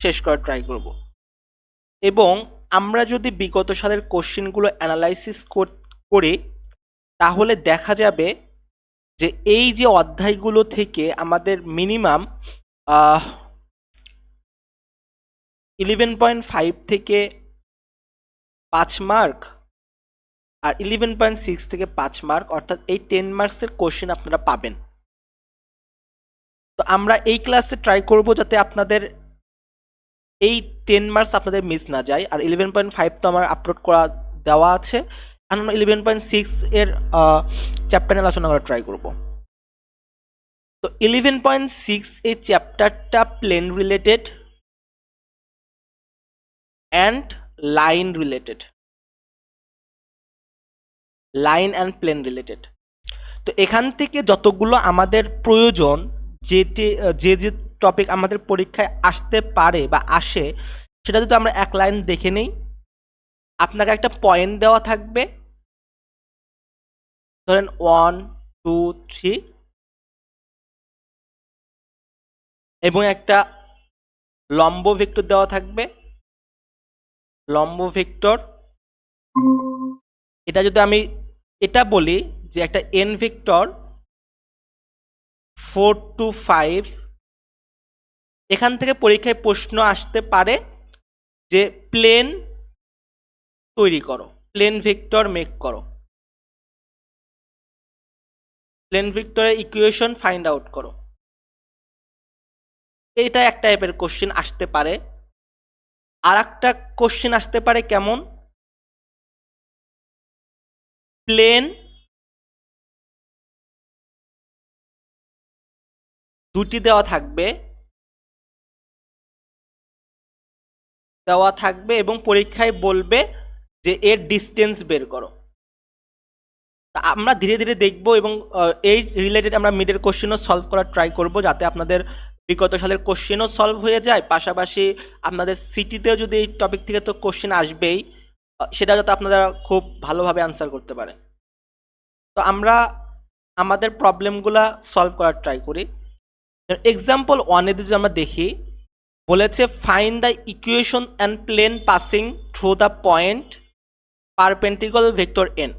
শেষ করার ট্রাই করব। এবং আমরা যদি বিগত সালের কোশ্চেনগুলো অ্যানালাইসিস করি তাহলে দেখা যাবে যে এই যে অধ্যায়গুলো থেকে আমাদের মিনিমাম 11.5 থেকে 5 মার্ক আর 11.6 থেকে 5 মার্ক অর্থাৎ এই 10 মার্কসের কোশ্চেন আপনারা পাবেন। তো আমরা এই ক্লাসে ট্রাই করব যাতে আপনাদের এই 10 মার্কস আপনাদের মিস না যায়। আর 11.5 তো আমার আপলোড করা দেওয়া আছে, আমরা 11.6 এর চ্যাপ্টার নিয়ে আলোচনা করার ট্রাই করব। তো 11.6 এই চ্যাপ্টারটা plane related and line related, line and plane related. তো এখান থেকে যতগুলো আমাদের প্রয়োজন, যে যে টপিক আমাদের পরীক্ষায় আসতে পারে বা আসে, সেটা যদি আমরা এক লাইন দেখে নিই, আপনাকে একটা পয়েন্ট দেওয়া থাকবে, ধরেন 1 2 3, এবং একটা লম্ব ভেক্টর দেওয়া থাকবে, লম্ব ভেক্টর। এটা যদি আমি এটা বলি যে একটা এন ভেক্টর 4 to 5, এখান থেকে পরীক্ষায় প্রশ্ন আসতে পারে যে প্লেন তৈরি করো, প্লেন ভেক্টর মেক করো, প্লেন ভেক্টরের ইকুয়েশন ফাইন্ড আউট করো। এটা এক টাইপের কোশ্চেন আসতে পারে। আর একটা কোশ্চেন আসতে পারে কেমন, প্লেন দুটি দেওয়া থাকবে এবং পরীক্ষায় বলবে যে এর ডিস্টেন্স বের করো। তা আমরা ধীরে ধীরে দেখব এবং এই রিলেটেড আমরা মিডের কোশ্চেনও সলভ করার ট্রাই করব, যাতে আপনাদের বিগত সালের কোশ্চেনও সলভ হয়ে যায়, পাশাপাশি আপনাদের সিটিতেও যদি এই টপিক থেকে তো কোশ্চেন আসবেই, সেটা যাতে আপনারা খুব ভালোভাবে আনসার করতে পারে। তো আমরা আমাদের প্রবলেমগুলো সলভ করার ট্রাই করি। এক্সাম্পল 1-এ যদি আমরা দেখি, বলেছে find the equation and plane passing through the point perpendicular vector N.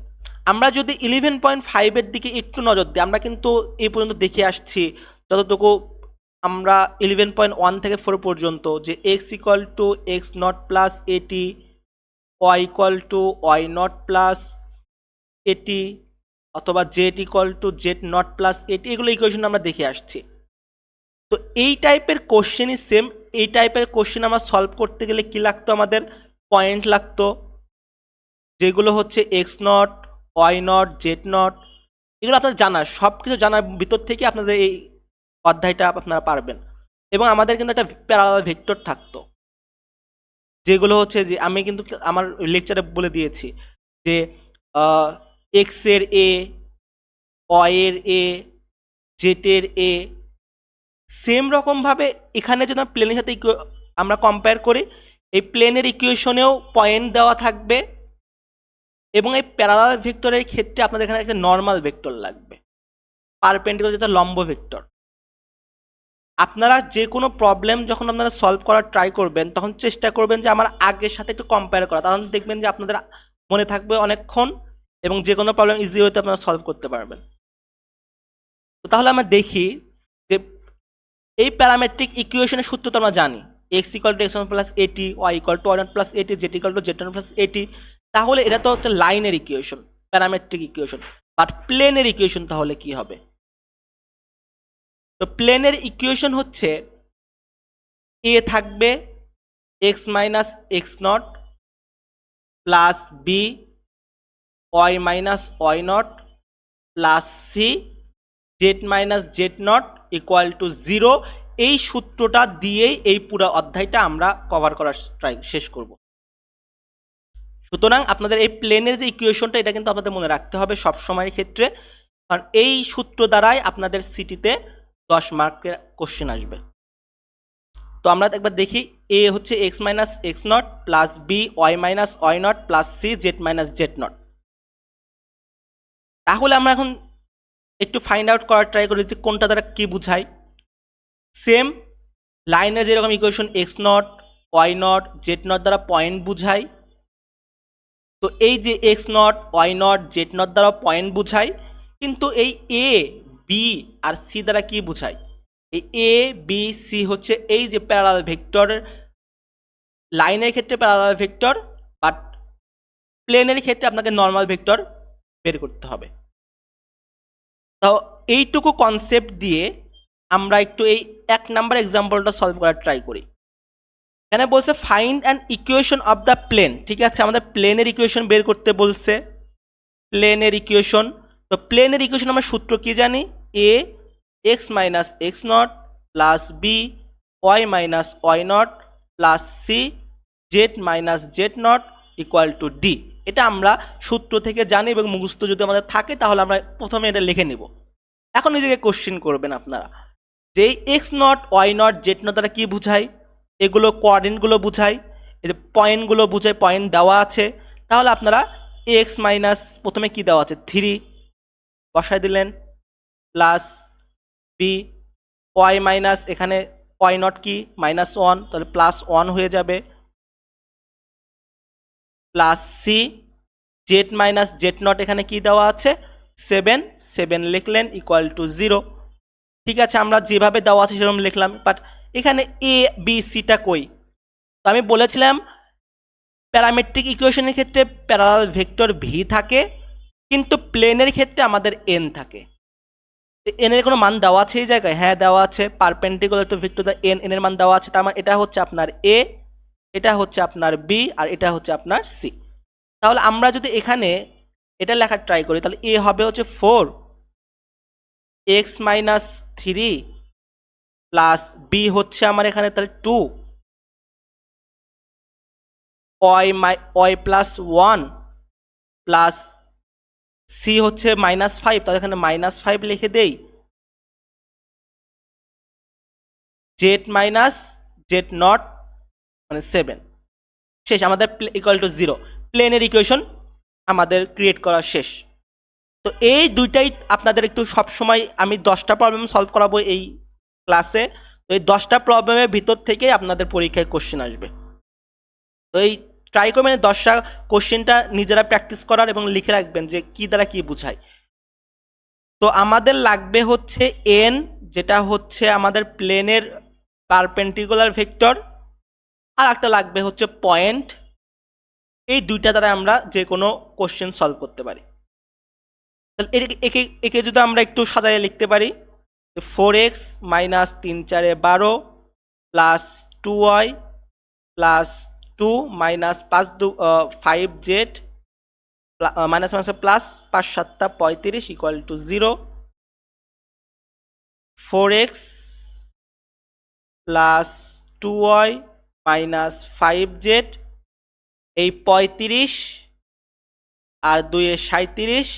আমরা যদি 11.5-এর দিকে একটু নজর দিই, আমরা কিন্তু এই পর্যন্ত দেখে আসছি যতটুকু আমরা 11.1 থেকে 4 পর্যন্ত, যে x equal to x not plus at, y equal to y not plus at, অথবা z equal to z not plus at, এগুলো ইকুয়েশন আমরা দেখে আসছি। তো এই টাইপের কোশ্চেনই সেম। এই টাইপের কোশ্চেন আমরা সলভ করতে গেলে কি লাগতো, আমাদের পয়েন্ট লাগতো, যেগুলো হচ্ছে X not, why not, z nought. এগুলো আপনাদের জানা, সব কিছু জানার ভিতর থেকে আপনাদের এই অধ্যায়টা আপনারা পারবেন। এবং আমাদের কিন্তু একটা প্যারালাল ভেক্টর থাকতো, যেগুলো হচ্ছে যে আমি কিন্তু আমার লেকচারে বলে দিয়েছি যে এক্স এর এ, ওয়াই এর এ, জেড এর এ, সেম রকমভাবে এখানে যেন প্লেনের সাথে আমরা কম্পেয়ার করি, এই প্লেনের ইকুয়েশনেও পয়েন্ট দেওয়া থাকবে। এবং এই প্যারালাল ভেক্টরের ক্ষেত্রে আপনাদের এখানে একটা নর্মাল ভেক্টর লাগবে, পারপেন্ডিকুলার যেটা লম্ব ভেক্টর। আপনারা যে কোনো প্রবলেম যখন আপনারা সলভ করার ট্রাই করবেন, তখন চেষ্টা করবেন যে আমার আগের সাথে একটু কম্পেয়ার করা, তখন দেখবেন যে আপনাদের মনে থাকবে অনেকক্ষণ এবং যে কোনো প্রবলেম ইজি হতে আপনারা সলভ করতে পারবেন। তো তাহলে আমরা দেখি যে এই প্যারামেট্রিক ইকুয়েশনের সূত্র তো আমরা জানি, x equal to x one plus at, y equal to y not plus at, z equal to z one plus at. তাহলে এটা তো হচ্ছে লাইনের ইকুয়েশন, প্যারামেট্রিক ইকুয়েশন। বাট প্লেনের ইকুয়েশন তাহলে কি হবে? তো প্লেনের ইকুয়েশন হচ্ছে এ থাকবে x minus x not plus B Y minus why not plus C Z minus z nought equal to 0। এই সূত্রটা দিয়েই এই পুরো অধ্যায়টা আমরা কভার করার শেষ করব। সুতরাং আপনাদের এই প্লেনের যে ইকুয়েশনটা, এটা কিন্তু আপনাদের মনে রাখতে হবে সব সময়ের ক্ষেত্রে, কারণ এই সূত্র দ্বারাই আপনাদের সিটিতে 10 মার্কের কোশ্চেন আসবে। তো আমরা একবার দেখি, এ হচ্ছে X minus x not plus B Y minus why not plus C Z minus Z nought. তাহলে আমরা এখন একটু ফাইন্ড আউট করার ট্রাই করি যে কোনটা দ্বারা কি বুঝায়। সেম লাইনে যেরকম equation X not why not Z nought দ্বারা পয়েন্ট বুঝাই, তো এই যে x not why not Z nought দ্বারা পয়েন্ট বুঝাই, কিন্তু এই এ বি আর সি দ্বারা কি বুঝাই? এই এ বি সি হচ্ছে এই যে প্যারালাল ভেক্টর, লাইনের ক্ষেত্রে প্যারালাল ভেক্টর, বাট প্লেনের ক্ষেত্রে আপনাকে নর্মাল ভেক্টর বের করতে হবে। তো এইটুকু কনসেপ্ট দিয়ে আমরা একটু এই 1 নাম্বার এক্সাম্পলটা সলভ করার ট্রাই করি। এখানে বলছে find an equation of the plane. ঠিক আছে, আমাদের প্লেনের ইকুয়েশন বের করতে বলছে, প্লেনের ইকুয়েশন। তো প্লেনের ইকুয়েশন আমরা সূত্র কি জানি? A x minus x not plus B Y minus why not plus C Z minus z nought equal to d. এটা আমরা সূত্র থেকে জানি এবং মুখস্থ যদি আমাদের থাকে তাহলে আমরা প্রথমে এটা লিখে নিব। এখন নিজেকে কোশ্চেন করবেন আপনারা যে x not why not Z nought দ্বারা কী বুঝায়? এগুলো কোঅর্ডিনেটগুলো বুঝায়, এই যে পয়েন্টগুলো বুঝায়, পয়েন্ট দেওয়া আছে। তাহলে আপনারা এক্স মাইনাস প্রথমে কি দেওয়া আছে 3 বসায় দিলেন, প্লাস বি ওয়াই মাইনাস এখানে ওয়াই নট কি -1, তাহলে +1 হয়ে যাবে, plus C Z minus Z nought এখানে কি দেওয়া আছে 7 লিখলেন ইকুয়াল টু 0। ঠিক আছে, আমরা যেভাবে দেওয়া আছে সেরকম লিখলাম, বাট এখানে এ বি সিটা কই? তো আমি বলেছিলাম প্যারামেট্রিক ইকুয়েশনের ক্ষেত্রে প্যারালাল ভেক্টর ভি থাকে, কিন্তু প্লেনের ক্ষেত্রে আমাদের এন থাকে। এন এর কোনো মান দেওয়া আছে এই জায়গায়? হ্যাঁ দেওয়া আছে, perpendicular to vector the N, N এর মান দেওয়া আছে। তার মানে এটা হচ্ছে আপনার এ, এটা হচ্ছে আপনার বি, আর এটা হচ্ছে আপনার সি। তাহলে আমরা যদি এখানে এটা লেখার ট্রাই করি তাহলে এ হবে হচ্ছে 4 এক্স মাইনাস 3 প্লাস বি হচ্ছে আমার এখানে তাহলে 2 ওয়াই প্লাস 1 প্লাস সি হচ্ছে -5, তাহলে এখানে -5 লিখে দেই, জেড মাইনাস জেড নট মানে 7। শেষ, আমাদের ইকুয়াল টু 0। প্লেনের ইকুয়েশন আমাদের ক্রিয়েট করা শেষ। তো এই দুইটাই আপনাদের একটু সবসময়, আমি 10টা প্রবলেম সলভ করাবো এই ক্লাসে। তো এই 10টা প্রবলেমের ভিতর থেকেই আপনাদের পরীক্ষায় কোশ্চেন আসবে। তো এই ট্রাই করবেন 10টা কোশ্চেনটা নিজেরা প্র্যাকটিস করার এবং লিখে রাখবেন যে কি দ্বারা কি বুঝায়। তো আমাদের লাগবে হচ্ছে এন, যেটা হচ্ছে আমাদের প্লেনের পারপেন্ডিকুলার ভেক্টর, আর একটা লাগবে হচ্ছে পয়েন্ট। এই দুইটা দ্বারা আমরা যে কোনো কোশ্চেন সলভ করতে পারি। তাহলে একে একে যদি আমরা একটু সাজাইয়ে লিখতে পারি, 4x minus 3 4 12 plus 2y plus 2 minus 5z minus minus plus 5 7 35 equal to 0। 4x plus 2y minus 5z, এই 35 আর 2 এ 37,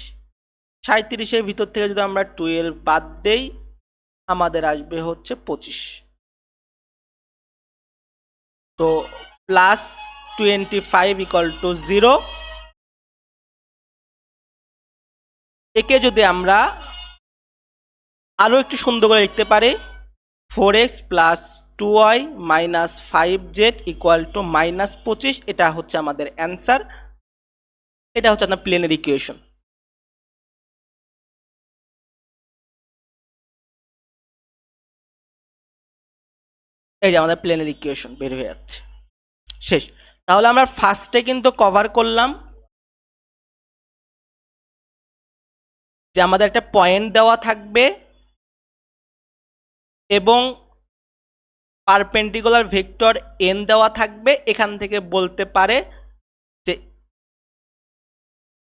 37-এর ভিতর থেকে যদি আমরা 12 বাদ দেই আমাদের আসবে হচ্ছে 25। তো প্লাস 25 ইকুয়াল টু 0। একে যদি আমরা আরও একটু সুন্দর করে লিখতে পারি, 4x plus 2y minus 5z equal to -25, এটা হচ্ছে আমাদের অ্যান্সার। এটা হচ্ছে আপনার প্লেনের ইকুয়েশন। এই যে আমাদের প্লেনের ইকুয়েশন বের হয়ে যাচ্ছে। শেষ। তাহলে আমরা ফার্স্টে কিন্তু কভার করলাম যে আমাদের একটা পয়েন্ট দেওয়া থাকবে এবং পারপেন্ডিকুলার ভেক্টর এন দেওয়া থাকবে। এখান থেকে বলতে পারে যে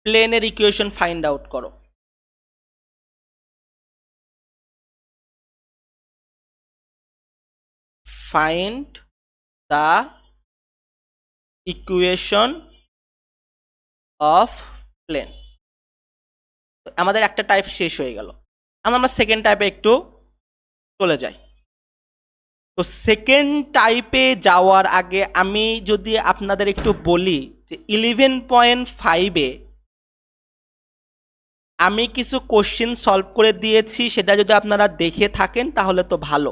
প্লেনের ইকুয়েশন ফাইন্ড আউট করো। Find the equation of plane. আমাদের একটা টাইপ শেষ হয়ে গেল, আমরা সেকেন্ড টাইপে একটু চলে যাই। তো সেকেন্ড টাইপে যাওয়ার আগে আমি যদি আপনাদের একটু বলি যে 11.5-এ আমি কিছু কোশ্চেন সলভ করে দিয়েছি, সেটা যদি আপনারা দেখে থাকেন তাহলে তো ভালো।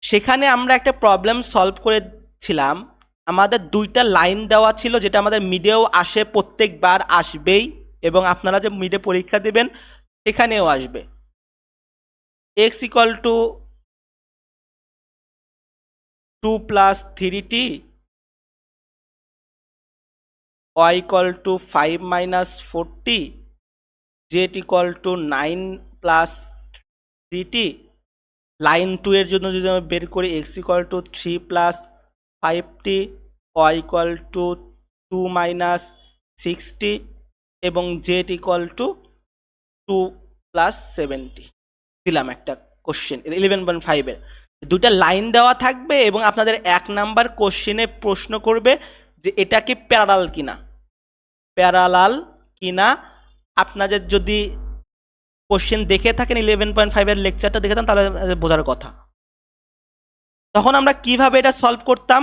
সেখানে আমরা একটা প্রবলেম সলভ করেছিলাম। আমাদের দুইটা লাইন দেওয়া ছিল, যেটা আমাদের মিডেও আসে, প্রত্যেকবার আসবেই, এবং আপনারা যে মিডে পরীক্ষা দেবেন সেখানেও আসবে। X equal two 2 plus 3t, y equal two 5 minus 4t, z equal two 9 plus 3t। Line 2 এর জন্য যদি আমরা বের করি, x equal to 3 plus 5t, y equal two 2 minus 6t, এবং z equal two 2 plus 7t। দিলাম একটা question 11.5 এর। দুটা লাইন দেওয়া থাকবে এবং আপনাদের 1 নাম্বার কোশ্চেনে প্রশ্ন করবে যে এটা কি প্যারালাল কিনা। প্যারালাল কিনা আপনাদের যদি কোশ্চেন দেখে থাকেন, 11.5 এর লেকচারটা দেখে থাকেন, তাহলে বোঝার কথা। তখন আমরা কিভাবে এটা সলভ করতাম,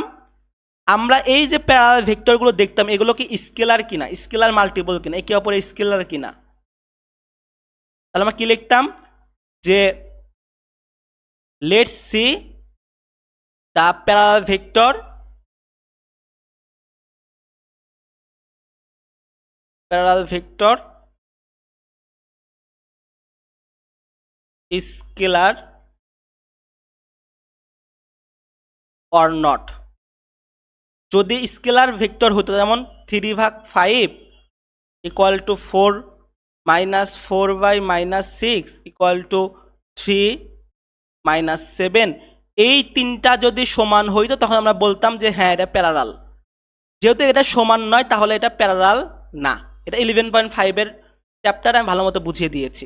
আমরা এই যে প্যারালাল ভেক্টরগুলো দেখতাম, এগুলো কি স্কেলার কিনা, স্কেলার মাল্টিপল কিনা, একে অপরে স্কেলার কিনা। তাহলে আমরা কি লিখতাম যে let's see the parallel vector scalar or not. যদি স্কেলার ভেক্টর হতো, যেমন 3/5 equal to 4 minus 4/-6 equal to 3 minus 7, এই তিনটা যদি সমান হইতো তখন আমরা বলতাম যে হ্যাঁ এটা প্যারালাল। যেহেতু এটা সমান নয় তাহলে এটা প্যারালাল না। এটা 11.5 এর চ্যাপ্টার আমি ভালো মতো বুঝিয়ে দিয়েছি।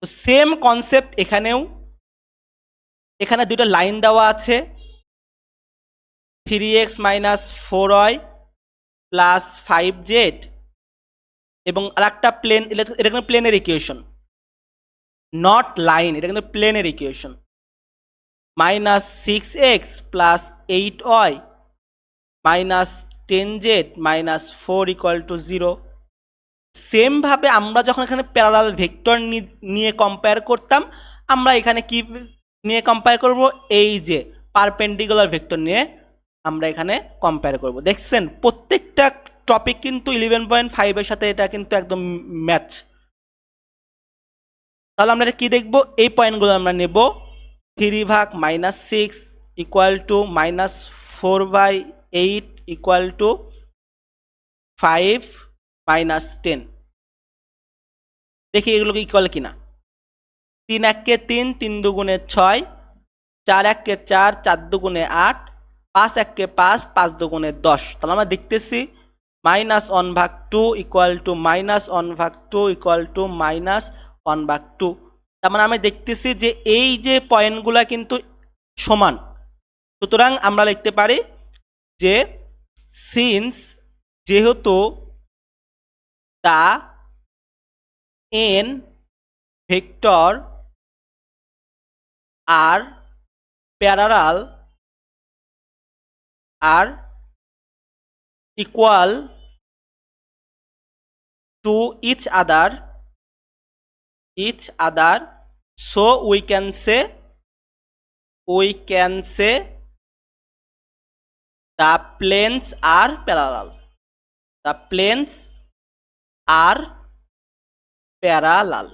তো সেম কনসেপ্ট এখানেও। এখানে দুটো লাইন দেওয়া আছে, 3x minus 4y plus 5z, এবং আরেকটা প্লেন, এটা কিন্তু প্লেনের ইকুয়েশন, নট লাইন, এটা কিন্তু প্লেনের equation, minus 6x plus 8y minus 10z minus 4 equal to 0। সেমভাবে আমরা যখন এখানে প্যারালাল ভেক্টর নিয়ে কম্পেয়ার করতাম, আমরা এখানে কি নিয়ে কম্পেয়ার করব, এই যে পারপেন্ডিকুলার ভেক্টর নিয়ে আমরা এখানে কম্পেয়ার করব। দেখছেন প্রত্যেকটা টপিক কিন্তু 11.5 এর সাথে এটা কিন্তু একদম ম্যাচ। তাহলে আমরা কি দেখব, এই পয়েন্টগুলো আমরা নেব। 3/-6 equal to minus 4/8 equal to 5 minus 10। দেখি এগুলোকে ইকুয়াল কিনা। 3 1 3, 3 2 6, 4 1 4, 4 2 8, 5 1 5, 5 2 10। তাহলে আমরা দেখতেছি -1/2 ইকুয়াল টু -1/2 ইকুয়াল টু -1/2। তার মানে আমি দেখতেছি যে এই যে পয়েন্টগুলো কিন্তু সমান। সুতরাং আমরা লিখতে পারি যে সিন্স, যেহেতু দা n ভেক্টর আর parallel are equal to each other, so we can say the planes are parallel. The planes are parallel.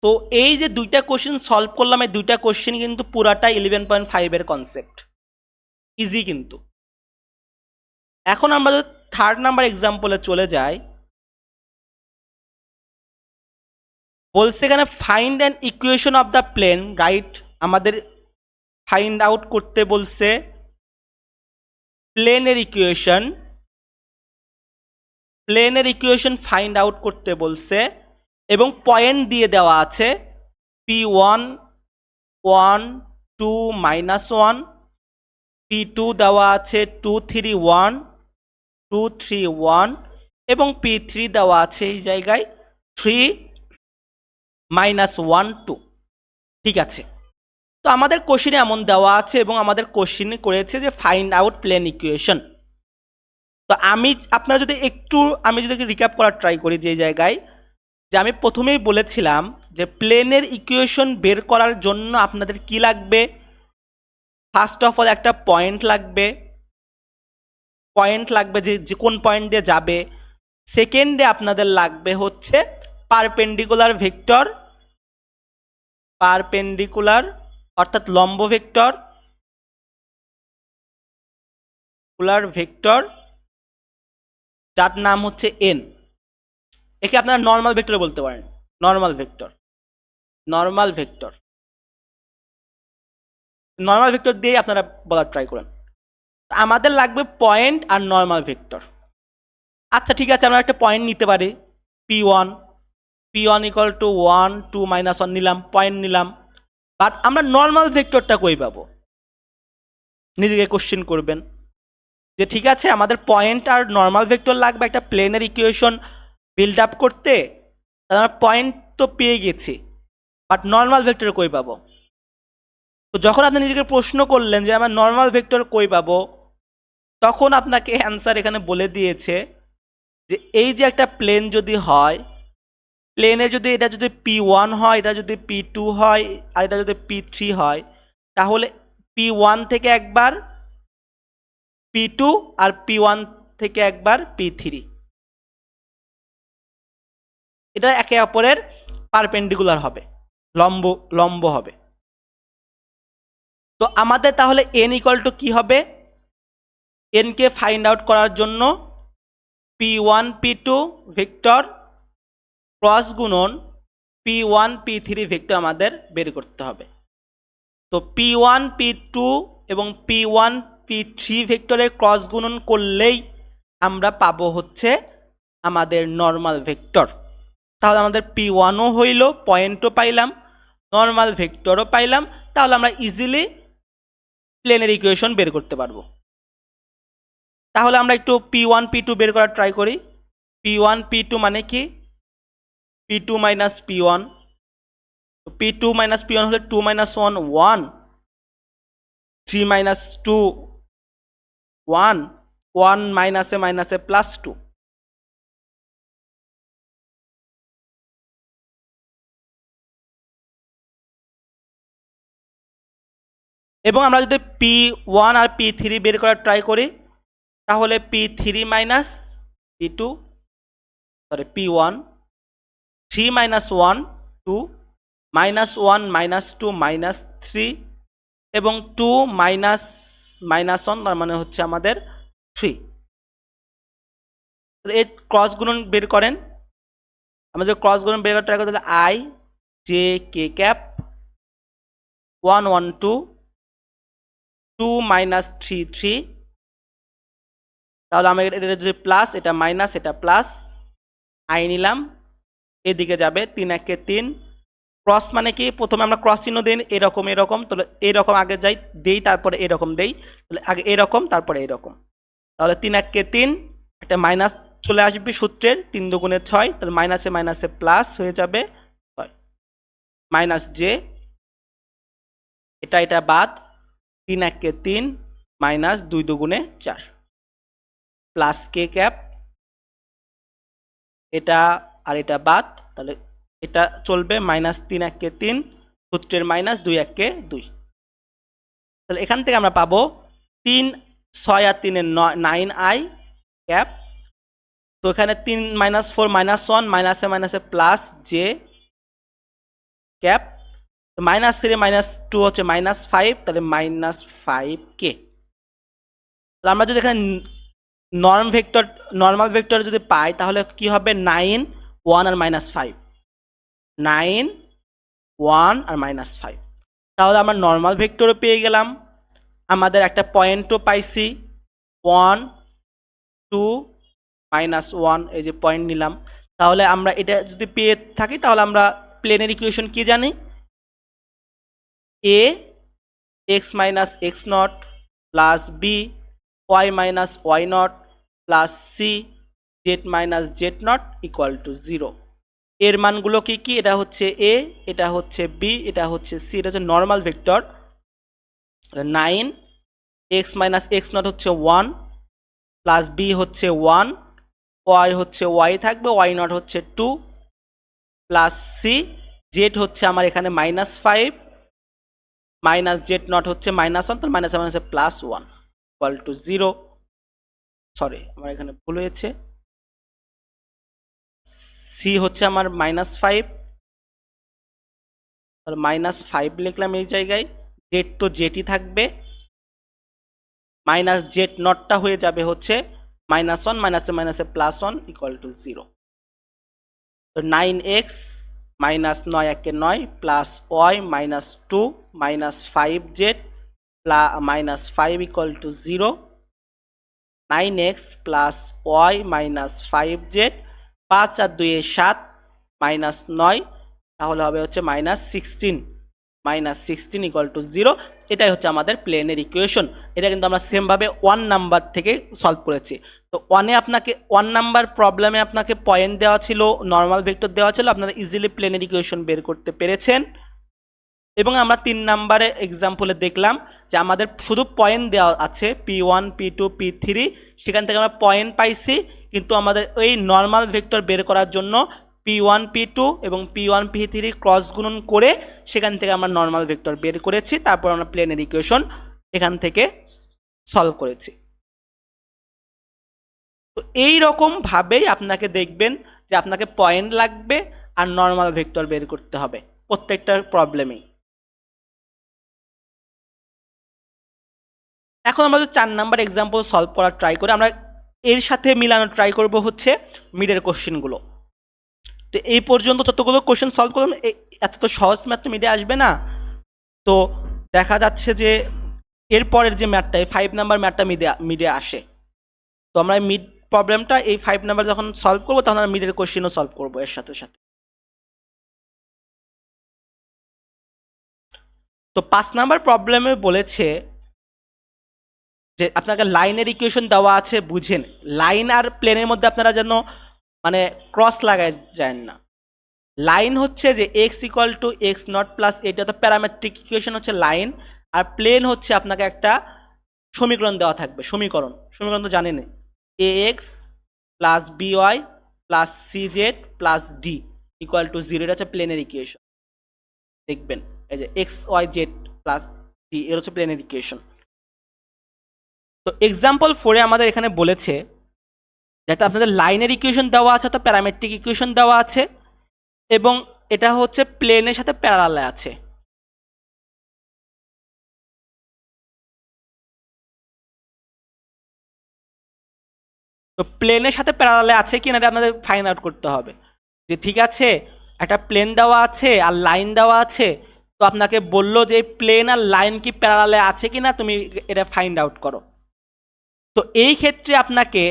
তো এই যে দুইটা কোশ্চেন সলভ করলাম, এই দুইটা কোশ্চেন কিন্তু পুরাটাই 11.5 এর কনসেপ্ট, ইজি কিন্তু। এখন আমরা যদি 3rd নাম্বার এক্সাম্পলে চলে যাই, বলছে এখানে find an equation of the plane, right. আমাদের ফাইন্ড আউট করতে বলছে প্লেনের ইকুয়েশন ফাইন্ড আউট করতে বলছে, এবং পয়েন্ট দিয়ে দেওয়া আছে P1 1 2 -1, P2 দেওয়া আছে 2 3 1 2 3 1, এবং P3 দেওয়া আছে এই জায়গায় 3 -1 2। ঠিক আছে, তো আমাদের কোশ্চেনে এমন দেওয়া আছে এবং আমাদের কোশ্চেনে করেছে যে ফাইন্ড আউট প্লেন ইকুয়েশন। তো আপনারা যদি আমি যদি রিক্যাপ করার ট্রাই করি, যে জায়গায় যে আমি প্রথমেই বলেছিলাম যে প্লেনের ইকুয়েশন বের করার জন্য আপনাদের কি লাগবে, ফার্স্ট অফ অল একটা পয়েন্ট লাগবে, যে কোন পয়েন্ট দিয়ে যাবে। সেকেন্ডে আপনাদের লাগবে হচ্ছে পারপেন্ডিকুলার ভেক্টর, অর্থাৎ লম্ব ভেক্টর, যার নাম হচ্ছে এন। একে আপনারা নর্মাল ভেক্টর বলতে পারেন, নর্মাল ভেক্টর দিয়ে আপনারা বলার ট্রাই করেন। আমাদের লাগবে পয়েন্ট আর নর্মাল ভেক্টর। আচ্ছা ঠিক আছে, আমরা একটা পয়েন্ট নিতে পারি p1 ইকুয়াল টু 1 2 -1 নিলাম, পয়েন্ট নিলাম। বাট আমরা নর্মাল ভেক্টরটা কই পাবো? নিজেকে কোশ্চেন করবেন যে ঠিক আছে আমাদের পয়েন্ট আর নর্মাল ভেক্টর লাগবে একটা প্লেনের ইকুয়েশন বিল্ড আপ করতে, আমরা পয়েন্ট তো পেয়ে গেছি, বাট নর্মাল ভেক্টর কই পাবো? তো যখন আপনি নিজেকে প্রশ্ন করলেন যে আমার নর্মাল ভেক্টর কই পাবো, তখন আপনাকে অ্যান্সার এখানে বলে দিয়েছে যে এই যে একটা প্লেন যদি হয়, প্লেনে যদি এটা যদি p1 হয়, এটা যদি p2 হয়, আর এটা যদি p3 হয়, তাহলে p1 থেকে একবার p2 আর p1 থেকে একবার p3, এটা একে অপরের পারপেন্ডিকুলার হবে, লম্ব হবে। তো আমাদের তাহলে n ইকুয়াল টু কী হবে? n কে ফাইন্ড আউট করার জন্য p1 p2 ভেক্টর ক্রস গুণন p1 p3 ভেক্টর আমাদের বের করতে হবে। তো p1 p2 এবং p1 p3 ভেক্টরের ক্রস গুণন করলেই আমরা পাবো হচ্ছে আমাদের নর্মাল ভেক্টর। তাহলে আমাদের p1ও হইল, পয়েন্টও পাইলাম, নর্মাল ভেক্টরও পাইলাম। তাহলে আমরা ইজিলি প্লেনের ইকুয়েশন বের করতে পারবো। তাহলে আমরা একটু p1 p2 বের করার ট্রাই করি। p1 p2 মানে কি? p2 minus p1, p2 minus p1 হলে 2 মাইনাস 1 1, 3 মাইনাস 2 1, 1 মাইনাসে প্লাস 2। এবং আমরা যদি p1 আর p3 বের করার ট্রাই করি, তাহলে p3 minus p2, p1, 3 minus 1 2, minus 1 minus 2 minus 3, এবং 2 মাইনাস 1 তার মানে হচ্ছে আমাদের 3। এর ক্রস গুণন বের করেন। আমরা যদি ক্রস গুণন বের করার ট্রাই করি, তাহলে i j k cap 1 1 2 2 minus 3 3। তাহলে আমরা এটা যদি প্লাস, এটা মাইনাস, এটা প্লাস, আই নিলাম, এদিকে যাবে 3 1 3। ক্রস মানে কি? প্রথমে আমরা ক্রস চিহ্ন দিন, এরকম তাহলে এরকম আগে যাই দেই, তারপরে এরকম দেই, তাহলে আগে এরকম তারপরে এরকম। তাহলে 3 1 3, একটা মাইনাস চলে আসবে সূত্রের, 3 2 6, তাহলে মাইনাসে প্লাস হয়ে যাবে 6, মাইনাস জে, এটা বাদ, 3 1 3 মাইনাস 2 2 4, প্লাস কে ক্যাপ, এটা আর এটা বাদ, তাহলে এটা চলবে, মাইনাস 3 1 3, সূত্রের মাইনাস 2 1 2। তাহলে এখান থেকে আমরা পাবো 3 6 আর 3 9i ক্যাপ। তো এখানে 3 মাইনাস 4 মাইনাস 1, মাইনাসে plus J cap, minus 3 minus 2 হচ্ছে মাইনাস 5, তাহলে মাইনাস 5k। তাহলে আমরা যদি এখানে নর্মাল ভেক্টর যদি পাই, তাহলে কি হবে? 9 1 আর মাইনাস 5, 9 1 আর মাইনাস 5। তাহলে আমরা নর্মাল ভেক্টরও পেয়ে গেলাম, আমাদের একটা পয়েন্টও পাইছি 1 2 মাইনাস 1, এই যে পয়েন্ট নিলাম। তাহলে আমরা এটা যদি পেয়ে থাকি, তাহলে আমরা প্লেনের ইকুয়েশন কি জানি? a x minus x not plus b y minus y not plus c z minus z not equal to 0। এর মানগুলো কি কি? এটা হচ্ছে a, এটা হচ্ছে b, এটা হচ্ছে c, এটা হচ্ছে normal vector. 9 x minus x not হচ্ছে 1, প্লাস b হচ্ছে 1, y হচ্ছে y থাকবে, y নট হচ্ছে 2, প্লাস c, z হচ্ছে আমার এখানে মাইনাস 5, মাইনাস জেড নট হচ্ছে -1, তাহলে মাইনাসে +1 ইকুয়াল টু 0। সরি, আমার এখানে ভুল হয়েছে। সি হচ্ছে আমার -5, তাহলে -5 লিখলাম এই জায়গায়। জেড তো জেটই থাকবে, মাইনাস জেড নটটা হয়ে যাবে হচ্ছে -1, মাইনাসে +1 ইকুয়াল টু 0। তো 9x -9 একে 9 plus Y -2 -5z -5 equal to 0। 9x plus Y -5z, 5 আর 2 এ 7 -9, তাহলে হবে হচ্ছে -16 ইকুয়াল টু 0। এটাই হচ্ছে আমাদের প্লেনের ইকুয়েশন। এটা কিন্তু আমরা সেমভাবে 1 নাম্বার থেকে সলভ করেছি। তো 1 নাম্বার প্রবলেমে আপনাকে পয়েন্ট দেওয়া ছিল, নর্মাল ভেক্টর দেওয়া ছিল, আপনারা ইজিলি প্লেনের ইকুয়েশন বের করতে পেরেছেন। এবং আমরা 3 নাম্বারে এক্সাম্পলে দেখলাম যে আমাদের শুধু পয়েন্ট দেওয়া আছে P1 P2 P3, সেখান থেকে আমরা পয়েন্ট পাইছি, কিন্তু আমাদের ওই নর্মাল ভেক্টর বের করার জন্য P1 P2 এবং P1 P3 ক্রস গুণন করে সেখান থেকে আমরা নর্মাল ভেক্টর বের করেছি, তারপর আমরা প্লেনের ইকুয়েশন এখান থেকে সলভ করেছি। তো এই রকমভাবেই আপনাকে দেখবেন যে আপনাকে পয়েন্ট লাগবে আর নর্মাল ভেক্টর বের করতে হবে প্রত্যেকটা প্রবলেমেই। এখন আমরা 4 নাম্বার এক্সাম্পল সলভ করার ট্রাই করি। আমরা এর সাথে মিলানোর ট্রাই করব হচ্ছে মিডের কোশ্চেনগুলো। তো এই পর্যন্ত যতগুলো কোশ্চেন সলভ করলাম, এত তো সহজ ম্যাথ তো মিডে আসবে না। তো দেখা যাচ্ছে যে এরপরের যে ম্যাথটা, এই 5 নাম্বার ম্যাথটা মিডে আসে। তো আমরা মিড প্রবলেমটা এই 5 নাম্বার যখন সলভ করবো, তখন আমরা মিডের কোশ্চেনও সলভ করবো এর সাথে সাথে। তো 5 নাম্বার প্রবলেমে বলেছে যে আপনাকে লাইনের ইকুয়েশন দেওয়া আছে, বুঝেন লাইন আর প্লেনের মধ্যে আপনারা যেন মানে ক্রস লাগায় যায় না। লাইন হচ্ছে যে x equal to x not plus, এটা তো প্যারামেট্রিক ইকুয়েশন হচ্ছে লাইন। আর প্লেন হচ্ছে আপনাকে একটা সমীকরণ দেওয়া থাকবে, সমীকরণ তো জানেন, ax plus by plus cz plus d equal to 0, এটা হচ্ছে প্লেনের ইকুয়েশন। দেখবেন এই যে X Y Z plus d, এর হচ্ছে প্লেনের ইকুয়েশন। তো এক্সাম্পল 4-এ আমাদের এখানে বলেছে যাতে আপনাদের লাইনের ইকুয়েশন দেওয়া আছে, তো প্যারামেট্রিক ইকুয়েশন দেওয়া আছে, এবং এটা হচ্ছে প্লেনের সাথে প্যারালালে আছে। তো প্লেনের সাথে প্যারালালে আছে কিনা এটা আপনাদের ফাইন্ড আউট করতে হবে। যে ঠিক আছে, একটা প্লেন দেওয়া আছে আর লাইন দেওয়া আছে, তো আপনাকে বললো যে প্লেন আর লাইন কি প্যারালালে আছে কিনা, তুমি এটা ফাইন্ড আউট করো। তো এই ক্ষেত্রে আপনাকে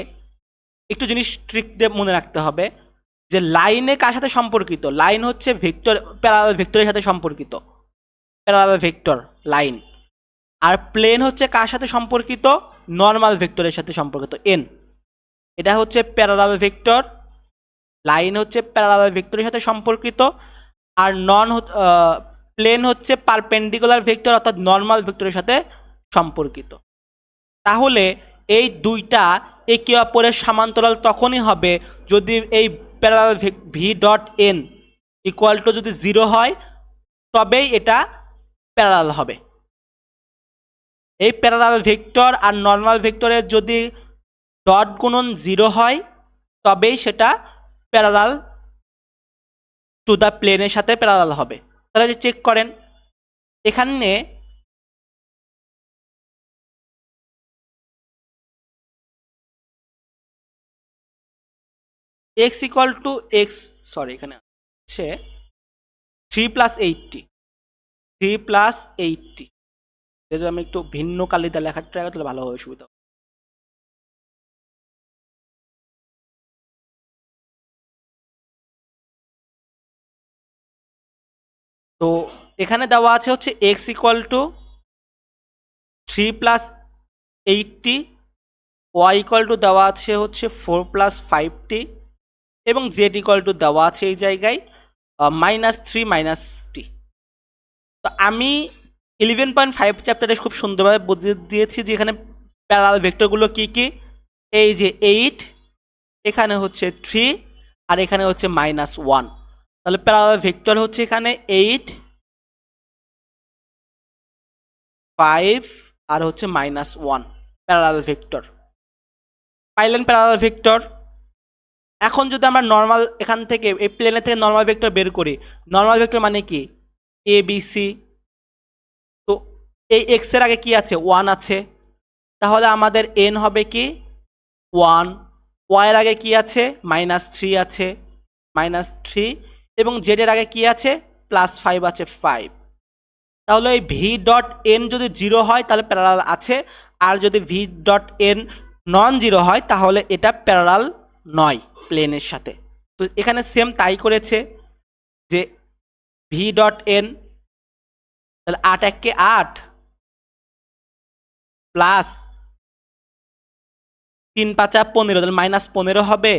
একটু জিনিস ট্রিক দিয়ে মনে রাখতে হবে যে লাইনে কার সাথে সম্পর্কিত, লাইন হচ্ছে ভেক্টর, প্যারালাল ভেক্টরের সাথে সম্পর্কিত, প্যারালাল ভেক্টর লাইন। আর প্লেন হচ্ছে কার সাথে সম্পর্কিত, নর্মাল ভেক্টরের সাথে সম্পর্কিত এন। এটা হচ্ছে প্যারালাল ভেক্টর, লাইন হচ্ছে প্যারালাল ভেক্টরের সাথে সম্পর্কিত, আর প্লেন হচ্ছে পারপেন্ডিকুলার ভেক্টর অর্থাৎ নর্মাল ভেক্টরের সাথে সম্পর্কিত। তাহলে এই দুইটা একে অপরের সমান্তরাল তখনই হবে যদি এই parallel V dot N equal to যদি 0 হয়, তবেই এটা প্যারালাল হবে। এই প্যারালাল ভেক্টর আর নর্মাল ভেক্টরের যদি ডট গুণন 0 হয়, তবেই সেটা প্যারালাল টু দ্য প্লেনের সাথে প্যারালাল হবে। তাহলে চেক করেন এখানে x equal to x, sorry এখানে হচ্ছে 3 + 80, 3 + 80। যদি আমি একটু ভিন্ন কালিতে লেখার ট্রাই করি তাহলে ভালো হবে, সুবিধা। তো এখানে দেওয়া আছে হচ্ছে X equal to 3 + 80, Y equal to দেওয়া আছে হচ্ছে 4 + 5t, এবং জেড ইকুয়াল টু দেওয়া আছে এই জায়গায় -3 - t। তো আমি 11.5 চ্যাপ্টারে খুব সুন্দরভাবে বুঝিয়ে দিয়েছি যে এখানে প্যারালাল ভেক্টরগুলো কী কী। এই যে 8, এখানে হচ্ছে 3, আর এখানে হচ্ছে -1। তাহলে প্যারালাল ভেক্টর হচ্ছে এখানে 8 5 আর হচ্ছে -1 প্যারালাল ভেক্টর। পাইলেন প্যারালাল ভেক্টর। এখন যদি আমরা নর্মাল এখান থেকে এই প্লেনের থেকে নর্মাল ভেক্টর বের করি, নর্মাল ভেক্টর মানে কি এ বি সি, তো এই এক্স এর আগে কি আছে 1 আছে, তাহলে আমাদের এন হবে কি 1, ওয়াই এর আগে কি আছে -3 আছে, -3, এবং জেড এর আগে কি আছে +5 আছে 5। তাহলে এই ভি ডট এন যদি 0 হয় তাহলে প্যারালাল আছে, আর যদি V dot N non zero হয় তাহলে এটা প্যারালাল নয় প্লেনের সাথে। তো এখানে সেম তাই করেছে যে ভি ডট এন, তাহলে 8 1 8 প্লাস 3 5 15, তাহলে -15 হবে,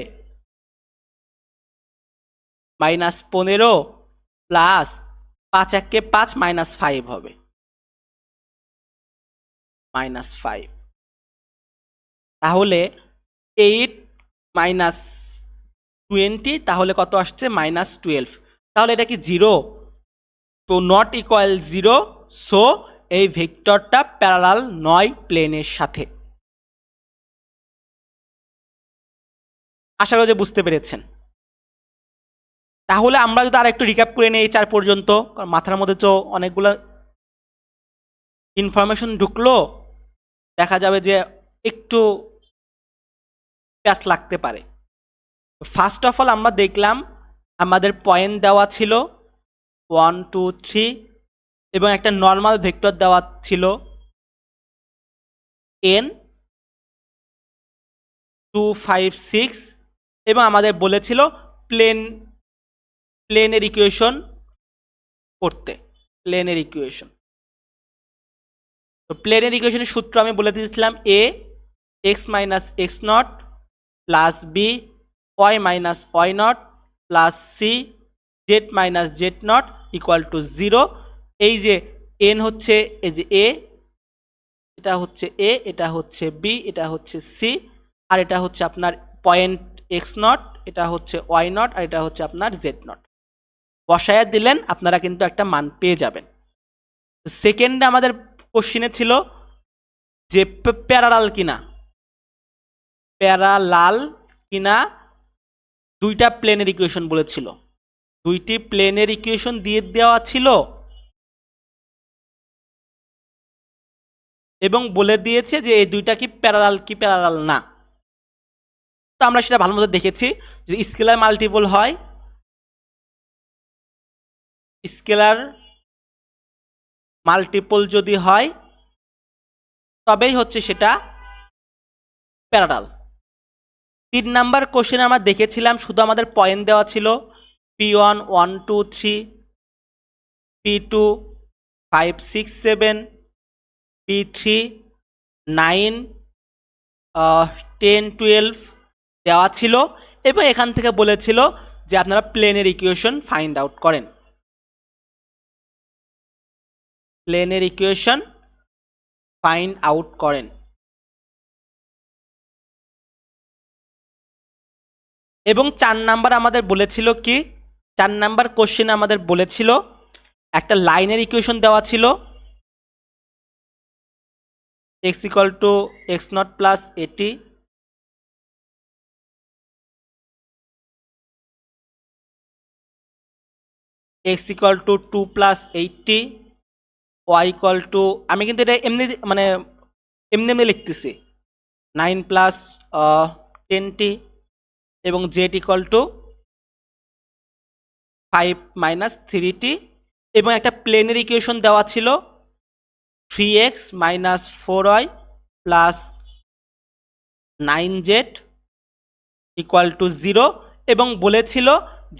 -15 প্লাস 5 1 5 -5 হবে, -5। তাহলে 8 -20, তাহলে কত আসছে -12। তাহলে এটা কি 0? তো নট ইকুয়াল 0, সো এই ভেক্টরটা প্যারালাল নয় প্লেনের সাথে। আশা করি যে বুঝতে পেরেছেন। তাহলে আমরা যদি আর একটু রিক্যাপ করে নিই 4 পর্যন্ত, কারণ মাথার মধ্যে তো অনেকগুলো ইনফরমেশন ঢুকলো, দেখা যাবে যে একটু প্যাস লাগতে পারে। ফার্স্ট অফ অল আমরা দেখলাম আমাদের পয়েন্ট দেওয়া ছিল 1 2 3 এবং একটা নর্মাল ভেক্টর দেওয়া ছিল n 2 5 6, এবং আমাদের বলেছিল প্লেনের ইকুয়েশন করতে, প্লেনের ইকুয়েশন। তো প্লেনের ইকুয়েশনের সূত্র আমি বলে দিয়েছিলাম a x minus x not plus B Y minus why not plus C Z minus z nought equal to 0। এই যে n হচ্ছে এই যে a, এটা হচ্ছে a, এটা হচ্ছে b, এটা হচ্ছে c, আর এটা হচ্ছে আপনার পয়েন্ট এক্স নট, এটা হচ্ছে ওয়াই নট, আর এটা হচ্ছে আপনার জেড নট। বসায়া দিলেন আপনারা কিন্তু একটা মান পেয়ে যাবেন। সেকেন্ডে আমাদের কোশ্চিনে ছিল যে প্যারালাল কিনা, প্যারালাল কিনা দুইটা প্লেনের ইকুয়েশন বলেছিল, দুইটি প্লেনের ইকুয়েশন দিয়ে দেওয়া ছিল এবং বলে দিয়েছে যে এই দুইটা কি প্যারালাল না। তো আমরা সেটা ভালো মতো দেখেছি, যদি স্কেলার মাল্টিপল হয়, স্কেলার মাল্টিপল যদি হয় তবেই হচ্ছে সেটা প্যারালাল। 3 নাম্বার কোশ্চেন আমরা দেখেছিলাম শুধু আমাদের পয়েন্ট দেওয়া ছিল P1 1 2 3, P2 5 6 7, P3 9 10 12 দেওয়া ছিল, এবং এখান থেকে বলেছিল যে আপনারা প্লেনের ইকুয়েশন ফাইন্ড আউট করেন, প্লেনের ইকুয়েশন ফাইন্ড আউট করেন। এবং 4 নাম্বার আমাদের বলেছিল কি, 4 নাম্বার কোশ্চেনে আমাদের বলেছিল একটা লাইনের ইকুয়েশন দেওয়া ছিল x equal to x not plus 80, x equal two 2 plus 80, y equal two, আমি কিন্তু এটা এমনি মানে এমনি লিখতেছি 9 প্লাস 10t, এবং z equal two 5 minus 3t, এবং একটা প্লেনের ইকুয়েশন দেওয়া ছিল 3x minus 4y plus 9z equal to 0, এবং বলেছিল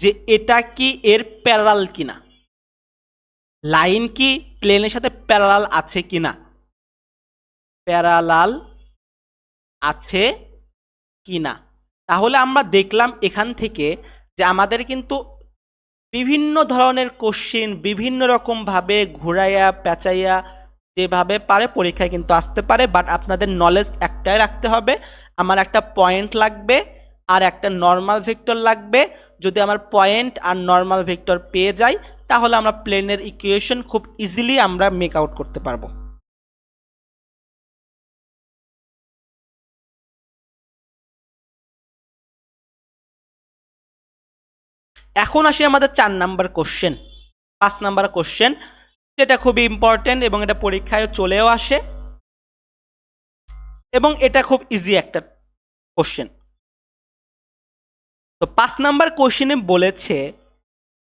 যে এটা কি এর প্যারালাল কিনা, লাইন কি প্লেনের সাথে প্যারালাল আছে কিনা, প্যারালাল আছে কিনা। তাহলে আমরা দেখলাম এখান থেকে যে আমাদের কিন্তু বিভিন্ন ধরনের কোশ্চেন বিভিন্ন রকমভাবে ঘুরাইয়া পেঁচাইয়া যেভাবে পারে পরীক্ষায় কিন্তু আসতে পারে, বাট আপনাদের নলেজ একটাই রাখতে হবে, আমার একটা পয়েন্ট লাগবে আর একটা নর্মাল ভেক্টর লাগবে। যদি আমার পয়েন্ট আর নর্মাল ভেক্টর পেয়ে যাই তাহলে আমরা প্লেনের ইকুয়েশন খুব ইজিলি আমরা মেক আউট করতে পারবো। এখন আসি আমাদের 4 নাম্বার কোশ্চেন, 5 নাম্বার কোশ্চেন, যেটা খুবই ইম্পর্টেন্ট এবং এটা পরীক্ষায় চলেও আসে এবং এটা খুব ইজি একটা কোশ্চেন। তো 5 নাম্বার কোশ্চেনে বলেছে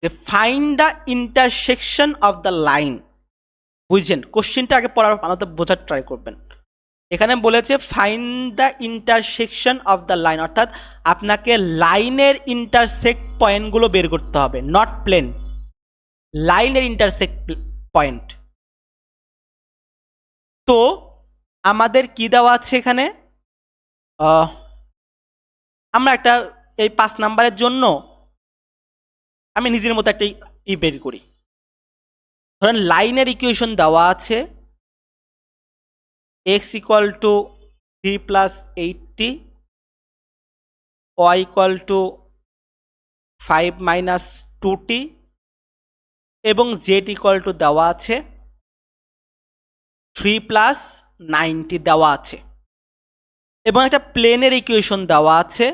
যে find the intersection of the line. বুঝছেন, কোশ্চেনটা আগে পড়ার আলাদা বোঝার ট্রাই করবেন। এখানে বলেছে find the intersection of the line, অর্থাৎ আপনাকে লাইনের ইন্টারসেক্ট পয়েন্টগুলো বের করতে হবে, নট প্লেন, লাইনের ইন্টারসেক্ট পয়েন্ট। তো আমাদের কি দেওয়া আছে এখানে, আমরা একটা এই 5 নাম্বারের জন্য আমি নিজের মতো একটা বের করি। ধরেন লাইনের ইকুয়েশন দেওয়া আছে x equal to 3 plus 80, y equal two 5 minus 2t এবং z ইকুয়াল টু দেওয়া আছে 3 প্লাস 90 দেওয়া আছে এবং একটা প্লেনের ইকুয়েশন দেওয়া আছে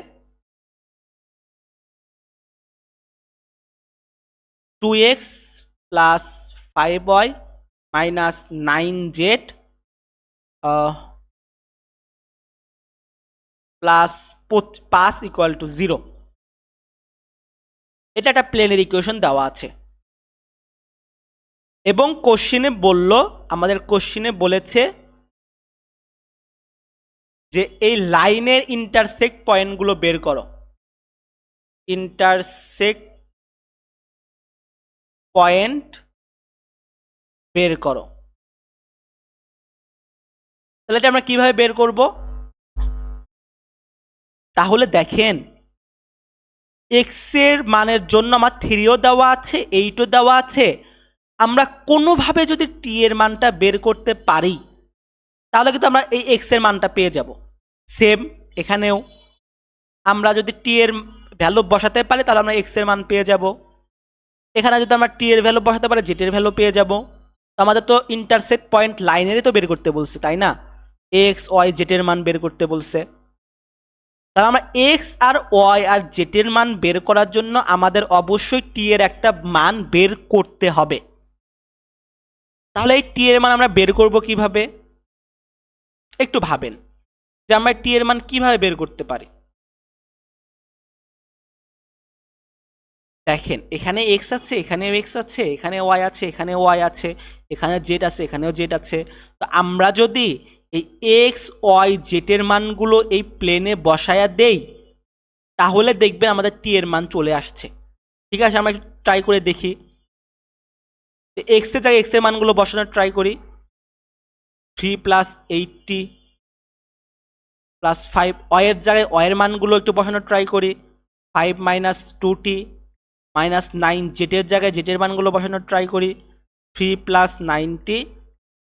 2x plus 5y minus 9z plus 5 equal to 0। এটা একটা প্লেনের ইকুয়েশন দেওয়া আছে এবং কোশ্চেনে বলল, আমাদের কোশ্চেনে বলেছে যে এই লাইনের ইন্টারসেক্ট পয়েন্টগুলো বের করো, ইন্টারসেক্ট পয়েন্ট বের করো। তাহলে এটা আমরা কিভাবে বের করব? তাহলে দেখেন এক্স এর মানের জন্য আমার 3ও দেওয়া আছে, 8ও দেওয়া আছে। আমরা কোনোভাবে যদি টি এর মানটা বের করতে পারি তাহলে কিন্তু আমরা এই এক্স এর মানটা পেয়ে যাব। সেম এখানেও আমরা যদি টি এর ভ্যালু বসাতে পারি তাহলে আমরা এক্স এর মান পেয়ে যাব। এখানে যদি আমরা টি এর ভ্যালু বসাতে পারি জেড এর ভ্যালু পেয়ে যাব। তো আমাদের তো ইন্টারসেক্ট পয়েন্ট লাইনেরই তো বের করতে বলছে, তাই না? এক্স ওয়াই জেড এর মান বের করতে বলছে। তাহলে আমরা এক্স আর ওয়াই আর জেড এর মান বের করার জন্য আমাদের অবশ্যই টি এর একটা মান বের করতে হবে। তাহলে এই টি এর মান আমরা বের করব কিভাবে? একটু ভাবেন যে আমরা টি এর মান কিভাবে বের করতে পারি। দেখেন এখানে এক্স আছে, এখানেও এক্স আছে, এখানে ওয়াই আছে, এখানে ওয়াই আছে, এখানে জেড আছে, এখানেও জেড আছে। তো আমরা যদি এই এক্স ওয়াই জেডের মানগুলো এই প্লেনে বসায়া দেই তাহলে দেখবেন আমাদের টি এর মান চলে আসছে। ঠিক আছে, আমরা একটু ট্রাই করে দেখি। এক্স এর জায়গায় এক্স এর মানগুলো বসানোর ট্রাই করি। 3 প্লাস 80 প্লাস 5, ওয়ের জায়গায় ওয়ের মানগুলো একটু বসানোর ট্রাই করি। 5 মাইনাস 2t মাইনাস 9, জেটের জায়গায় জেটের মানগুলো বসানোর ট্রাই করি। 3 প্লাস 90